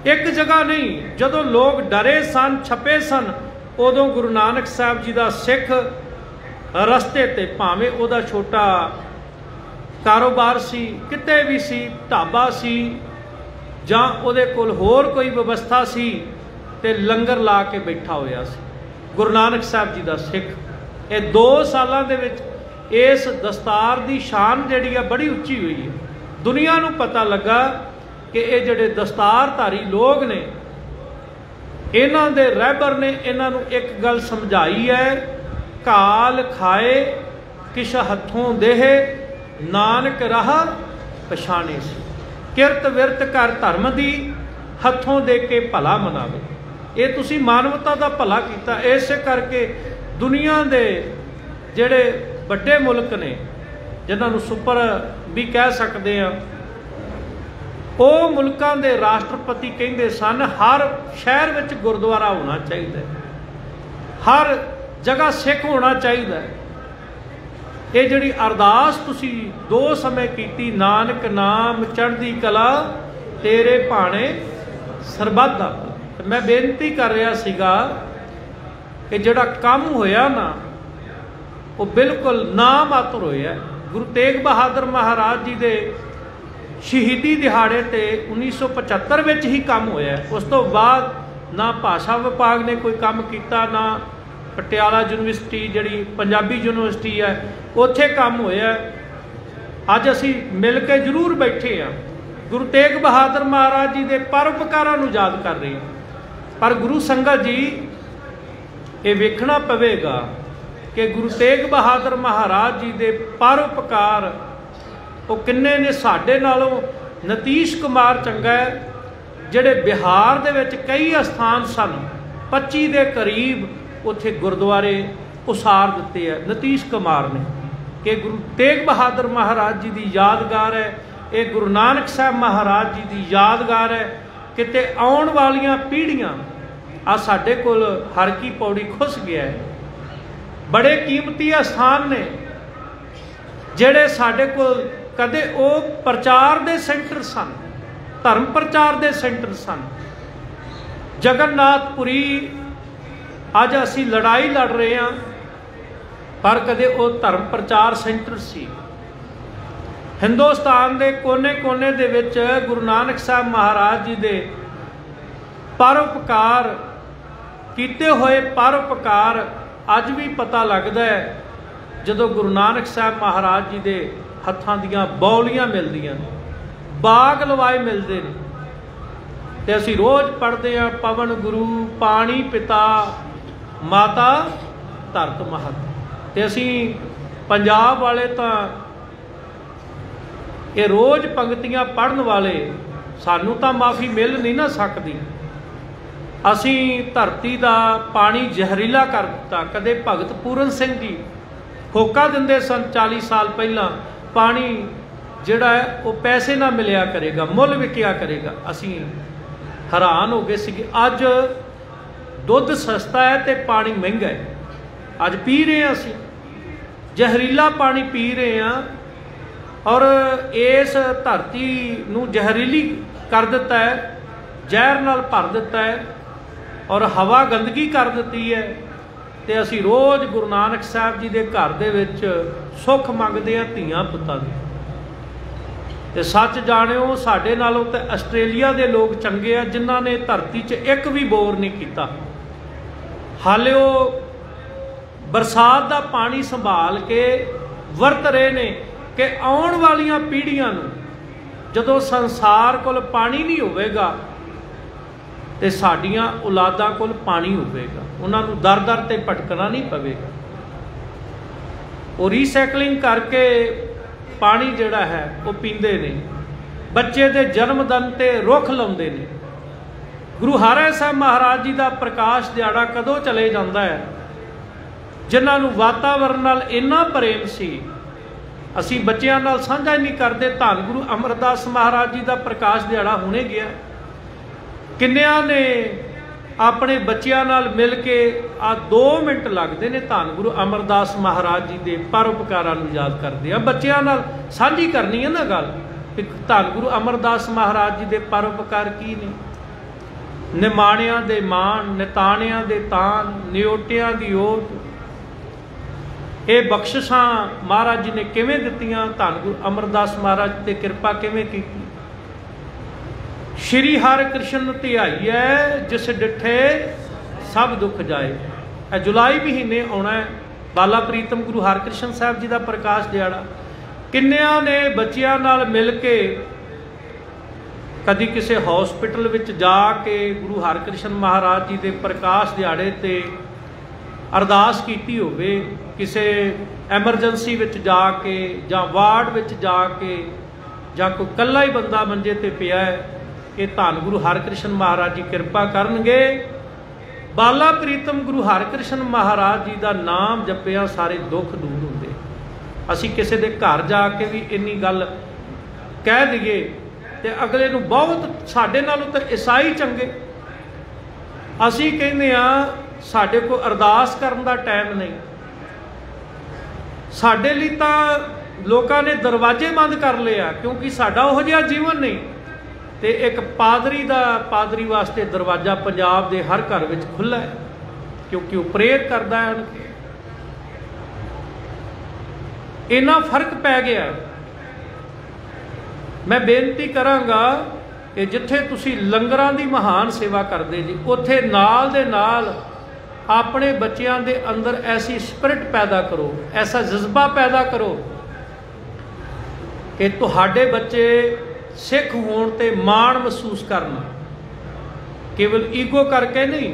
एक जगह नहीं, जदों लोग डरे सन, छपे सन, उदों गुरु नानक साहब जी का सिख रस्ते ते भावें उहदा छोटा कारोबार सी, किते भी सी, ढाबा सी जां उहदे कोल होर कोई व्यवस्था सी, ते लंगर ला के बैठा होया सी। गुरु नानक साहब जी का सिख ये 2 सालों दे विच इस दस्तार की शान जिहड़ी है बड़ी उच्ची हुई है। दुनिया नूं पता लगा कि ये जिहड़े दस्तारधारी लोग ने, इन्हां दे रहबर ने इन्हां नूं एक गल समझाई है, घाल खाए किश हथों देहे, नानक राह पछाणे सी, किरत विरत कर धर्म दी, हथों दे के भला मनावे। ये तुसी मानवता का भला किया। इस करके दुनिया दे जिहड़े वड्डे मुल्क ने, जिन्होंने सुपर भी कह सकते हैं, वो मुल्कों के राष्ट्रपति कहते सन हर शहर में गुरुद्वारा होना चाहिए, हर जगह सिख होना चाहिए। ये जिहड़ी अरदास तुसी 2 समय की, नानक नाम चढ़दी कला तेरे भाणे सरबत दा। मैं बेनती कर रहा सीगा कि जिहड़ा काम होया ना वो बिल्कुल ना मात्र होया। गुरु तेग बहादुर महाराज जी दे शहीदी दिहाड़े ते 1975 विच ही काम होया। उस तो बाद ना भाषा विभाग ने कोई काम किया, ना पटियाला यूनिवर्सिटी जिहड़ी पंजाबी यूनिवर्सिटी है उत्थे काम होया। अज असी मिल के जरूर बैठे हाँ, गुरु तेग बहादुर महाराज जी के परोपकारां नूं याद कर रहे हैं, पर गुरु संगत जी ये वेखना पवेगा कि गुरु तेग बहादुर महाराज जी के परोपकार वो किन्ने ने। साडे नालों नतीश कुमार चंगा है, जिहड़े बिहार दे विच कई अस्थान सन 25 के करीब उत्थे गुरुद्वारे उसार दिते है नतीश कुमार ने, कि गुरु तेग बहादुर महाराज जी की यादगार है, ये गुरु नानक साहब महाराज जी की यादगार है। किते आउण वालियां पीढ़ियां आ साडे कोल हर की पौड़ी खुस गया है। बड़े कीमती स्थान ने जिहड़े साडे कोल कदे वो प्रचार दे सेंटर सन, धर्म प्रचार दे सेंटर सन। जगन्नाथपुरी अज असी लड़ाई लड़ रहे हैं, पर कदे वो धर्म प्रचार सेंटर सी। हिंदुस्तान के कोने कोने दे विच गुरु नानक साहब महाराज जी दे परोपकार कीते हुए परोपकार अज भी पता लगता है जदों गुरु नानक साहब महाराज जी दे हत्थां दीयां बौलियां मिलदियां, बाग लवाए मिलते हैं। ते असी रोज़ पढ़ते हैं पवन गुरु पानी पिता माता धरत महत। ते असी पंजाब वाले तो ये रोज़ पंक्तियां पढ़न वाले सानू तो माफ़ी मिल नहीं ना सकती। असी धरती का पानी जहरीला कर दिता। कदे भगत पूरन सिंह जी होका दिंदे सन 40 साल पहला, पानी जिहड़ा है वो पैसे ना मिलिया करेगा, मुल विकिया करेगा। असी हैरान हो गए सी। अज दुध सस्ता है तो पानी महंगा है। अज पी रहे हैं असी जहरीला पानी पी रहे हैं, और इस धरती नूं जहरीली कर दिता है, जहर नाल भर दिता है, और हवा गंदगी कर दी है। तो असी रोज़ गुरु नानक साहब जी के घर दे विच सुख मंगते हैं धीआं पुत्तां दी। ते सच जाणिओ साडे नालों तो आस्ट्रेलिया के लोग चंगे आ, जिन्हां ने धरती च एक भी बोर नहीं किया। हाले वो बरसात का पानी संभाल के वरत रहे ने कि आउण वालियां पीढ़ियां नूं जदों संसार कोल पानी नहीं होवेगा तो साडियां औलादां कोल पानी होवेगा, उन्हां नूं दर दर ते भटकना नहीं पवेगा। वो रीसाइकलिंग करके पानी जिहड़ा है वो पींदे ने, बच्चे दे जन्म दिन ते रुख लाउंदे ने। गुरु हरि साहब महाराज जी का प्रकाश दिहाड़ा कदों चले जाता है, जिन्हां नूं वातावरण नाल इन्ना प्रेम सी, असी बच्चों नाल साझा ही नहीं करते। धन गुरु अमरदास महाराज जी का प्रकाश दिहाड़ा हुणे गया, किन्नियां ने अपने बच्चों नाल मिल के आ 2 मिनट लगते ने धन गुरु अमरदास महाराज जी के परोपकारां नूं याद करते हैं। बच्चों नाल साझी करनी है ना गल, धन गुरु अमरदास महाराज जी के परोपकार की ने। निमाणियां दे मान, निताणियां दे तान, निओटियां दी ओट, ये बख्शिशां महाराज जी ने किवें दित्तियां, धन गुरु अमरदास महाराज ते किरपा किवें कीती। श्री हर कृष्ण धियाई है जिस डिठे सब दुख जाए। यह जुलाई महीने आना है, बाला प्रीतम गुरु हरकृष्ण साहब जी का प्रकाश दिहाड़ा। किन्नियां ने बच्चियां नाल मिल के कदी किसी हॉस्पिटल विच जाके गुरु हरकृष्ण महाराज जी के प्रकाश दिहाड़े ते अरदास कीती होवे, किसी एमरजेंसी विच जाके जां वार्ड विच जाके, जां कोई कल्ला ही बंदा मंजे ते पिया है, ये धन गुरु हरकृष्ण महाराज जी कृपा करनगे। बाला प्रीतम गुरु हरकृष्ण महाराज जी का नाम जपिया सारे दुख दूर होंगे। असी किसी के घर जाके भी इन्नी गल कह दईए तो अगले नूं बहुत साडे नालों तो ईसाई चंगे। असी कहने साडे को अरदास करन दा टाइम नहीं, साडे लई तां लोकां ने दरवाजे बंद कर लिया, क्योंकि साडा उहो जिहा जीवन नहीं। तो एक पादरी वास्ते दरवाजा पंजाब के हर घर में खुला है। क्योंकि वो प्रेर करता है उनके। इन्ना फर्क पै गया। मैं बेनती करांगा कि जिथे तुसी लंगरां दी महान सेवा करते जी, उत्थे नाल दे नाल अपने बच्चों के अंदर ऐसी स्पिरिट पैदा करो, ऐसा जज्बा पैदा करो कि तुहाडे बच्चे सिख होण ते माण महसूस करना, केवल ईगो करके नहीं,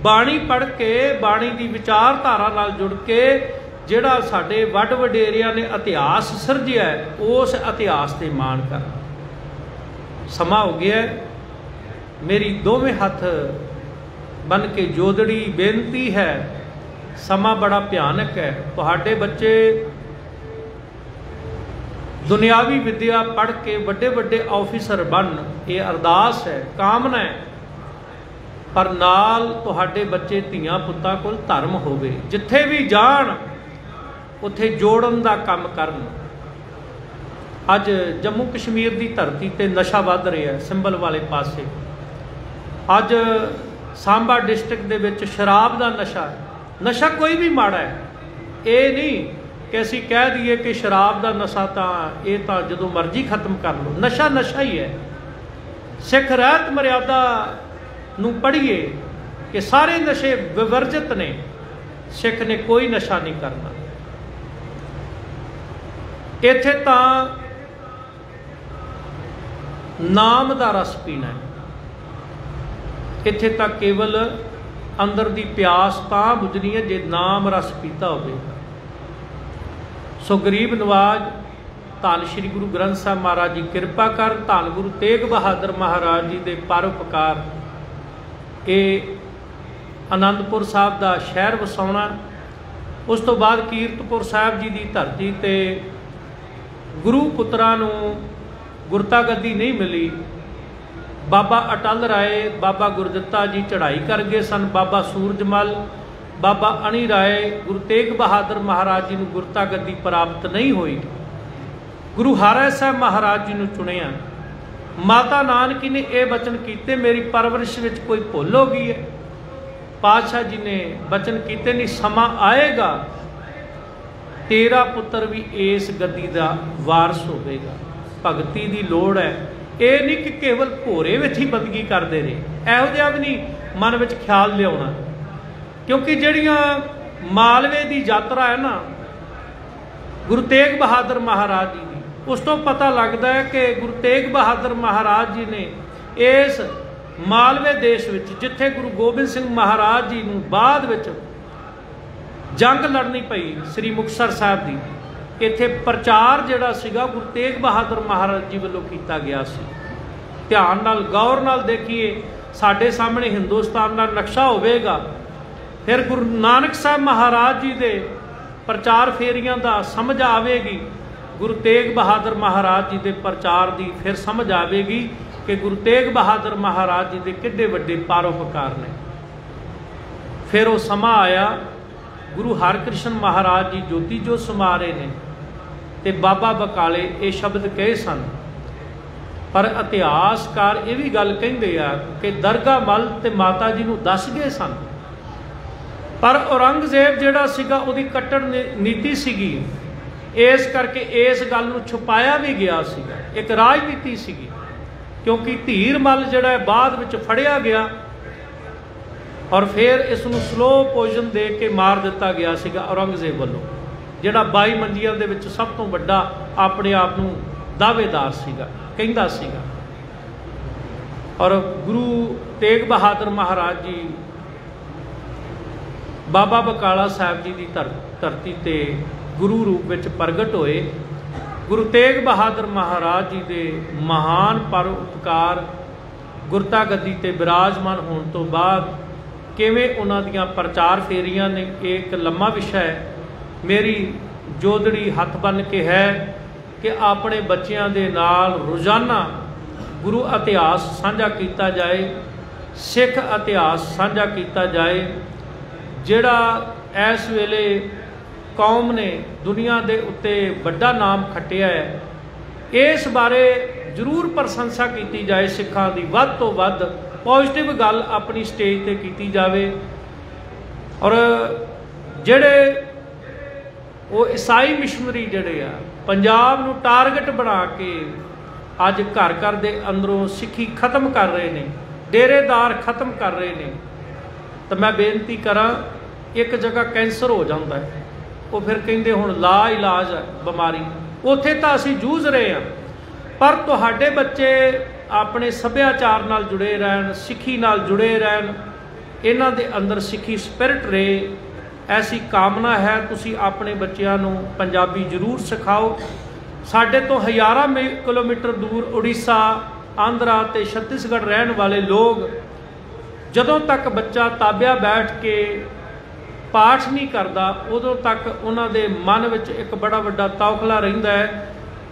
बाणी पढ़ के, बाणी की विचारधारा नाल जुड़ के, जिहड़ा साडे वड वडेरियां ने इतिहास सिरजिया है, उस इतिहास ते माण करना। समा हो गया। मेरी दोवें हथ बन के जोदड़ी बेनती है, समा बड़ा भयानक है। तुहाडे बच्चे दुनियावी विद्या पढ़ के बड़े बड़े ऑफिसर बन, ये अरदास है, कामना है। पर नाल तुहाडे बच्चे धीआं पुत्तां कोल धर्म होवे, जिथे भी जाण उत्थे जोड़न दा काम करन। अज जम्मू कश्मीर की धरती ते नशा वध रहा है, सिंबल वाले पासे। अज सांबा डिस्ट्रिक्ट दे विच शराब का नशा है। नशा कोई भी माड़ा है, ये नहीं कि असीं कह दईए कि शराब का नशा तो जो मर्जी खत्म कर लो। नशा नशा ही है। सिख रहत मर्यादा नूं पढ़िए कि सारे नशे विवर्जित ने, सिख ने कोई नशा नहीं करना। इत्थे तां नाम का रस पीना है, इत्थे तां केवल अंदर दी प्यास तां बुझनी है जे नाम रस पीता होवेगा। सो गरीब नवाज धन श्री गुरु ग्रंथ साहब महाराज जी किरपा कर, धन गुरु तेग बहादुर महाराज जी के परोपकार, ये आनंदपुर साहब का शहर वसाउणा, उस तो बाद कीरतपुर साहब जी की धरती ते गुरु पुत्रां नूं गुरता गद्दी नहीं मिली। बाबा अटल राय, बाबा गुरदित्ता जी चढ़ाई कर गए सन, बाबा सूरजमल, बाबा अणी राय, गुरु तेग बहादुर महाराज जी नूं गुरता गद्दी प्राप्त नहीं हुई। गुरु हराय साहब महाराज जी नूं चुनिया। माता नानकी ने यह बचन कीते, मेरी परवरिश विच कोई भुल हो गई है। पातशाह जी ने बचन कीते, नहीं समा आएगा तेरा पुत्र भी इस गद्दी का वारस होवेगा। भगती की लोड़ है, ये नहीं कि केवल भोरे विच ही बंदगी करते रहे, इहो जिहा भी नहीं मन विच ख्याल लियाउणा। क्योंकि जिहड़ियां मालवे की यात्रा है ना गुरु तेग बहादुर महाराज जी की, उस तो पता लगता है कि गुरु तेग बहादुर महाराज जी ने इस मालवे देश विच, जिथे गुरु गोबिंद सिंह महाराज जी नूं बाद विच जंग लड़नी पई श्री मुक्तसर साहब की, इत्थे प्रचार जिहड़ा सीगा गुरु तेग बहादुर महाराज जी वालों कीता गया सी। ध्यान नाल गौर नाल देखिए, साडे सामने हिंदुस्तान का नक्शा होवेगा, फिर गुरु नानक साहब महाराज जी दे प्रचार फेरियां दा समझ आवेगी, गुरु तेग बहादुर महाराज जी दे प्रचार दी फिर समझ आवेगी कि गुरु तेग बहादुर महाराज जी दे किड्डे वड्डे परोपकार ने। फिर वो समा आया, गुरु हरकृष्ण महाराज जी ज्योति जो समा रहे ने, ते बाबा बकाले ये शब्द कहे सन। पर इतिहासकार ये भी गल कहिंदे आ कि दरगाह मल ते माता जी नूं दस गए सन, पर औरंगजेब जिहड़ा सीगा उहदी कट्टर नीति सीगी, इस करके इस गल नूं छुपाया भी गया सीगा, एक राजनीति सीगी। क्योंकि धीर मल जिहड़ा बाद विच फड़िया गया और फिर इसनूं स्लो पॉइजन दे के मार दिता गया सीगा औरंगजेब वालों, जिहड़ा 22 मंजियां दे विच सब तो वड्डा अपने आप नूं दावेदार सीगा, कहंदा सीगा। और गुरु तेग बहादुर महाराज जी बाबा बकाला साहब जी की धरती ते गुरु रूप विच प्रगट होए। गुरु तेग बहादुर महाराज जी के महान परोपकार गुरता गद्दी ते विराजमान होने तो बाद किवें उन्हां दीयां प्रचार फेरियां ने, एक लम्मा विषय है। मेरी जोदड़ी हथ बन के है कि अपने बच्चों के नाल रोज़ाना गुरु इतिहास साझा किया जाए, सिख इतिहास साझा किया जाए, जिहड़ा इस वेले कौम ने दुनिया के उत्ते बड़ा नाम खटिया है। इस बारे जरूर प्रशंसा की जाए, सिखां दी वध तो वध पॉजिटिव गल अपनी स्टेज ते की जाए। और ਜਿਹੜੇ ਉਹ ईसाई मिशनरी ਜਿਹੜੇ ਆ पंजाब ਨੂੰ टारगेट बना के ਅੱਜ घर घर ਦੇ ਅੰਦਰੋਂ सिक्खी खत्म कर रहे ने, डेरेदार खत्म कर रहे ने। तो मैं बेनती करा, एक जगह कैंसर हो जाता है, वो फिर कहते हुण ला इलाज है बीमारी, उत्थे तो असीं जूझ रहे हैं। पर तुहाडे बच्चे अपने सभ्याचार नाल जुड़े रहन, सिੱਖੀ नाल जुड़े रहन, इन्हां दे अंदर सिੱਖੀ स्पिरिट रहे, ऐसी कामना है। तुसी अपने बच्चों नूं पंजाबी जरूर सिखाओ। साडे तो हज़ारां किलोमीटर दूर उड़ीसा, आंध्रा ते छत्तीसगढ़ रहन वाले लोग जदों तक बच्चा ताबिया बैठ के पाठ नहीं करता, उदों तक उन्हां दे मन विच एक बड़ा वड्डा तौखला रहिंदा है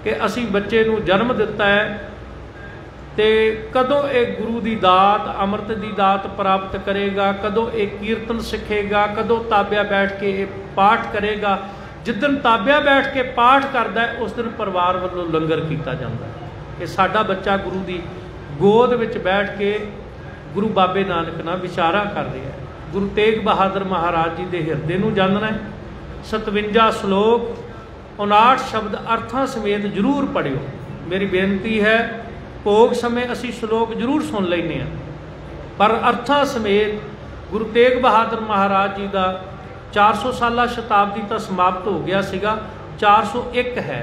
कि असीं बच्चे नूं जन्म दिता है ते कदों एक गुरु की दात, अमृत की दात प्राप्त करेगा, कदों एक कीर्तन सिखेगा, कदों ताबिया बैठ के पाठ करेगा। जिदन ताबिया बैठ के पाठ करता है उस दिन परिवार वालों लंगर किया जाता है कि साडा बच्चा गुरु की गोद विच बैठ के गुरु बाबे नानक नाल विचारा कर रहा है। गुरु तेग बहादुर महाराज जी के हिरदे नूं जानना है। 57 श्लोक 59 शब्द अर्थां समेत जरूर पढ़ियो। मेरी बेनती है, भोग समय असी श्लोक जरूर सुन लेने हैं, पर अर्थां समेत गुरु तेग बहादुर महाराज जी का 400 साला शताब्दी तो समाप्त हो गया सीगा, 401 है।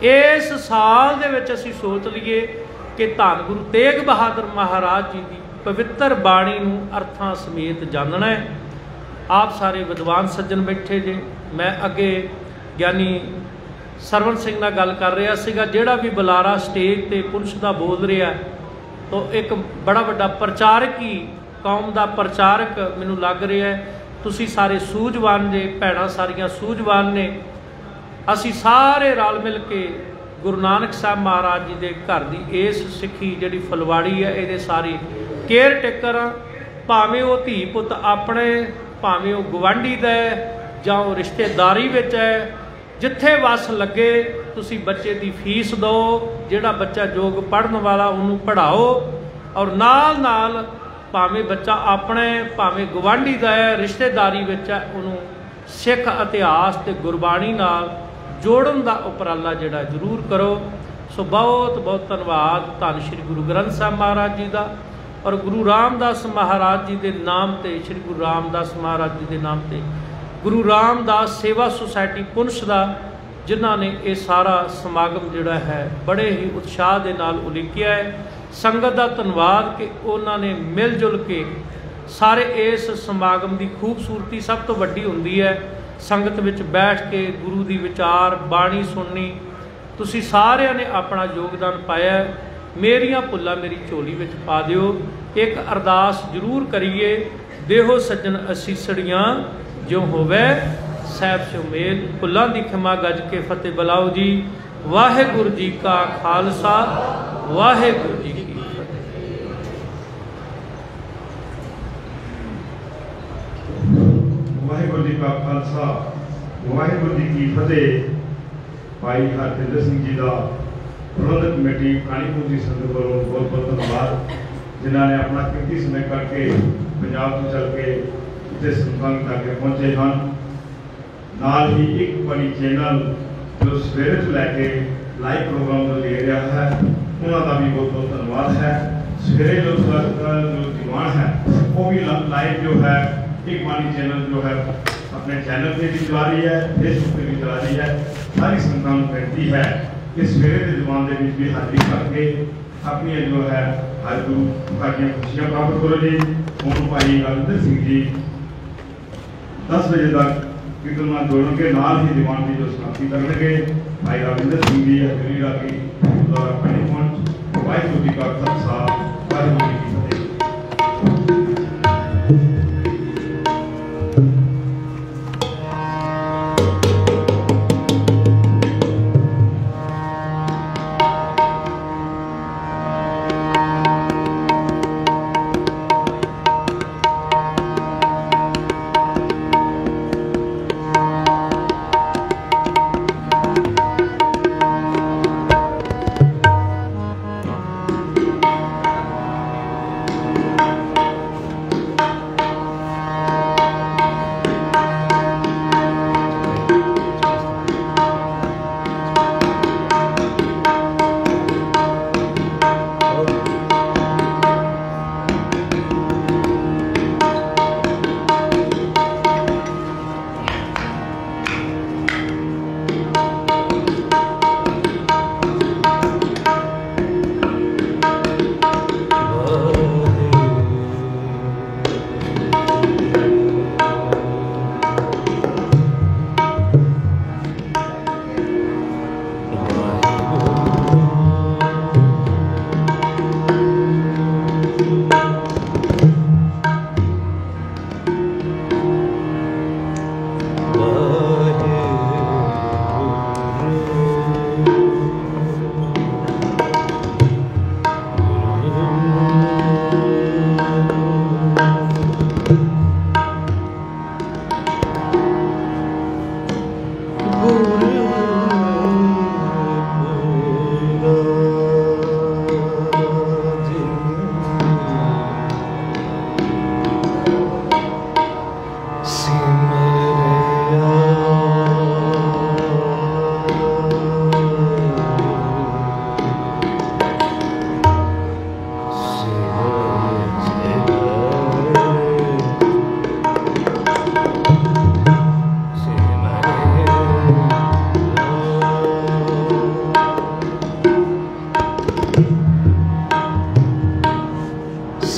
इस साल दे विच असी सोच लीए कि धन गुरु तेग बहादुर महाराज जी की पवित्र बाणी नूं अर्थां समेत जानना है। आप सारे विद्वान सज्जन बैठे जे, मैं अगे ज्ञानी सरवण सिंह नाल गल कर रहा सीगा, जिहड़ा भी बुलारा स्टेज ते पुलिस दा बोल रहा तो एक बड़ा वड्डा प्रचारक ही, कौम दा प्रचारक मैनूं लग रहा है। तुसी सारे सूझवान जे, भैणां सारियां सूझवान ने। असी सारे रल मिल के गुरु नानक साहब महाराज जी के घर की इस सिੱਖੀ जिहड़ी फुलवाड़ी है ये सारी केयर टेकर आ। भावें वो धी पुत अपने, भावें वो गवांढी दा है जां वो रिश्तेदारी विच है, जिथे वस लगे तुसी बच्चे की फीस दो, जिहड़ा बच्चा योग पढ़न वाला उन्होंने पढ़ाओ, और नाल नाल भावें बच्चा अपने, भावें गवांढी का है, रिश्तेदारी विच है, उन्होंने सिख इतिहास ते गुरबाणी नाल जोड़न का उपराला जिहड़ा जरूर करो। सो बहुत बहुत धन्यवाद धन श्री गुरु ग्रंथ साहब महाराज जी का और गुरु रामदास महाराज जी के नाम ते, श्री गुरु रामदास महाराज जी के नाम ते गुरु रामदास सेवा सोसायटी पुंछ का, जिन्हों ने ये सारा समागम जिहड़ा है बड़े ही उत्साह के नाल उलीकिया है। संगत का धन्यवाद कि उन्होंने मिल जुल के सारे इस समागम की खूबसूरती सब तो वड्डी हुंदी है संगत विच बैठ के गुरु की विचार बाणी सुननी। तुसी सारिਆਂ ने अपना योगदान पाया। मेरियां भुल्लां मेरी झोली विच पा दिओ। एक अरदास जरूर करिए, देहो सज्जन असीसड़ियां जो होवे साहब सो मेल। भुल्लां दी खिमा गज के फतेह बुलाओ जी। वाहिगुरू जी का खालसा, वाहिगुरू जी की फतेह। वाहिगुरू जी का खालसा, वाहिगुरू जी की फतेह। भाई हरजिंदर सिंह जी का प्रबंधक कमेटी कानीपुर जी संगत वालों बहुत बहुत धन्यवाद, जिन्होंने अपना कीमती समय करके पंजाब तो चल के इतने संबंध करके पहुंचे हैं। नाल ही एक बड़ी चैनल जो सवेरे तो लैके लाइव प्रोग्राम जो ले रहा है, उन्होंने भी बहुत बहुत धन्यवाद है। सवेरे जो दीवान है वो भी लाइव जो है एक वाणी चैनल जो है अपने चैनल पे भी चला रही है, फेसबुक पे भी चला रही है। सारी संगतां नूं बेनती है कि सवेरे के दीवान के भी हाजिरी करके अपनी जो है हर गुरु की खुशियां प्राप्त करो जी। हुण भाई राविंदर सिंह जी 10 बजे तक कीर्तन जोड़ेंगे, नाल ही दीवान की जो समाप्ति करेंगे भाई राविंदर सिंह जी हजूरी रागी द्वारा पानी पहुंच। वाहिगुरू जी का खालसा, वाहिगुरू जी की फतेह।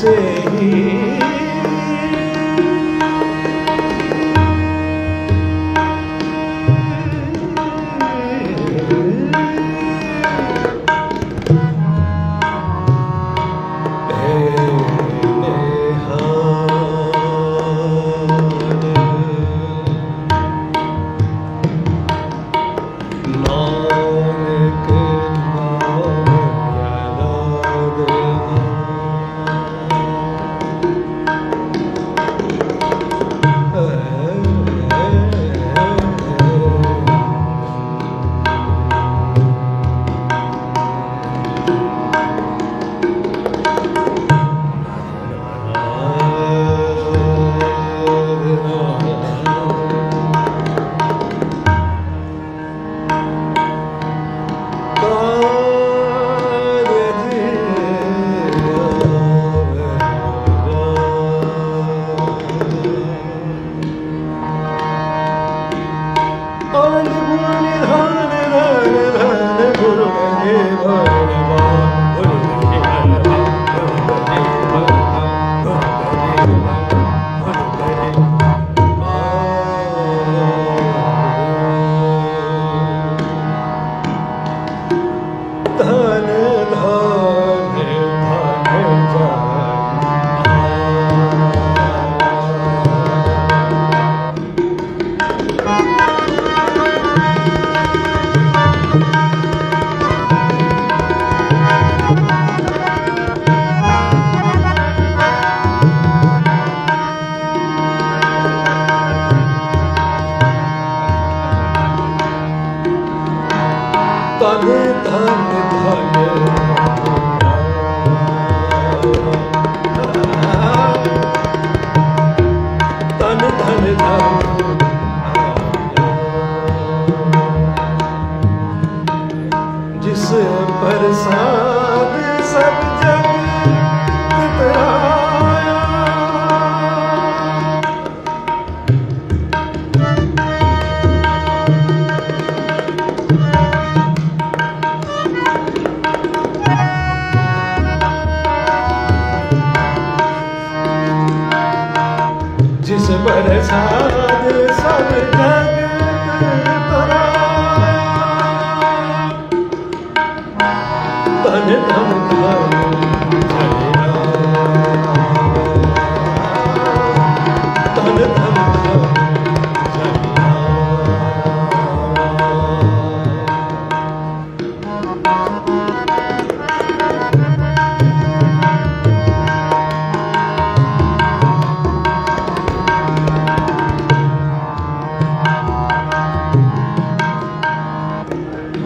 से ही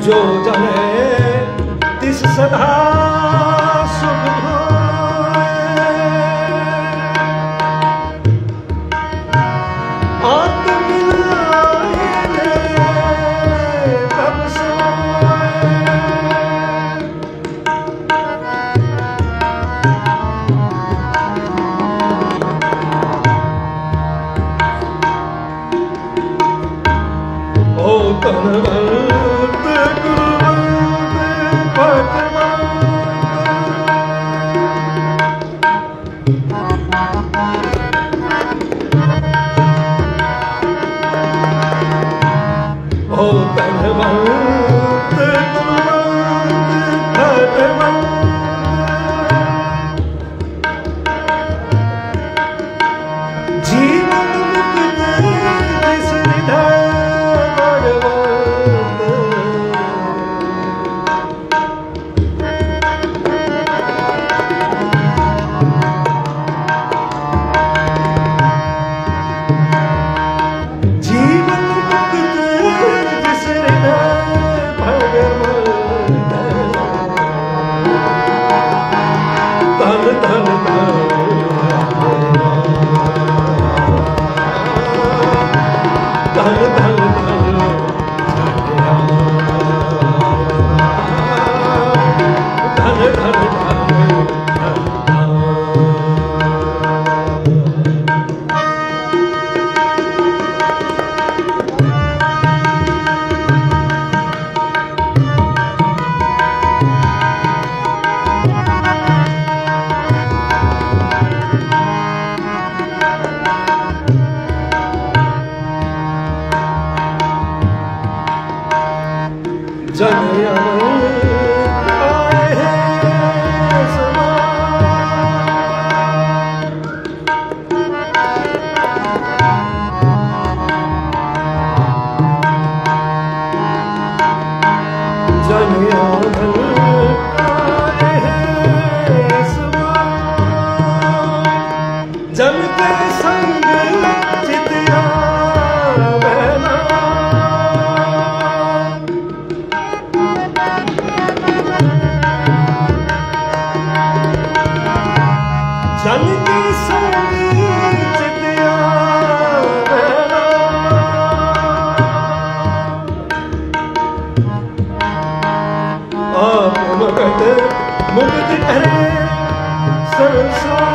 जो जने तिस सदा सुख मुकत मुक्त करे संसार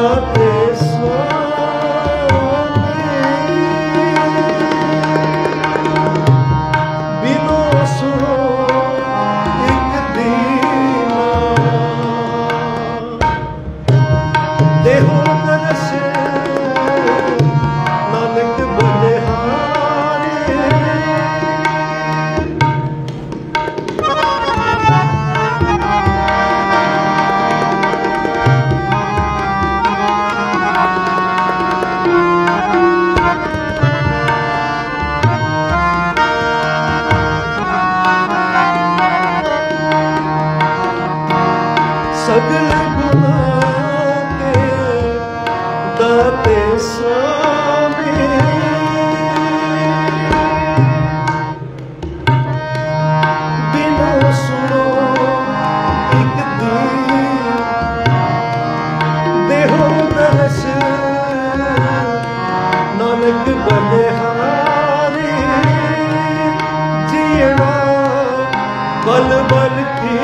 दाते स्वामी बिनो सुनो एक दीना देहो दरस नानक बलिहारी सगल गुनाह के दाते स्वामी बिनो सुनो एक दीन देहो दरस नानक बलिहारी जीना बल बल की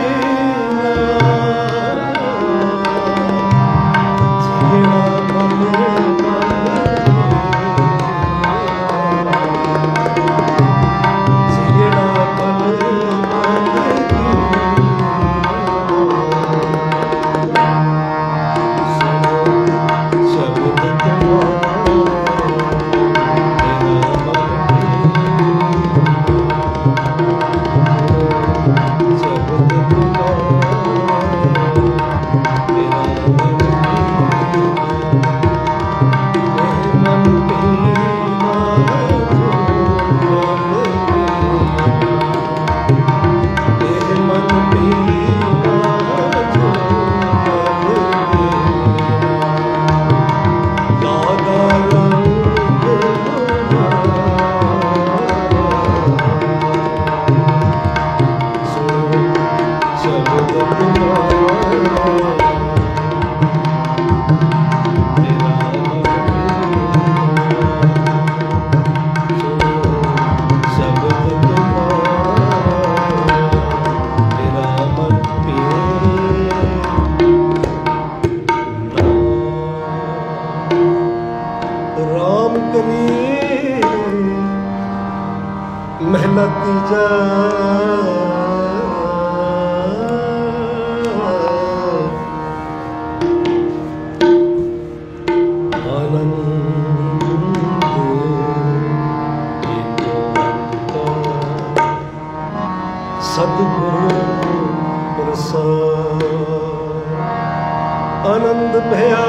मेहनती जा सदगुरु प्रसाद आनंद भया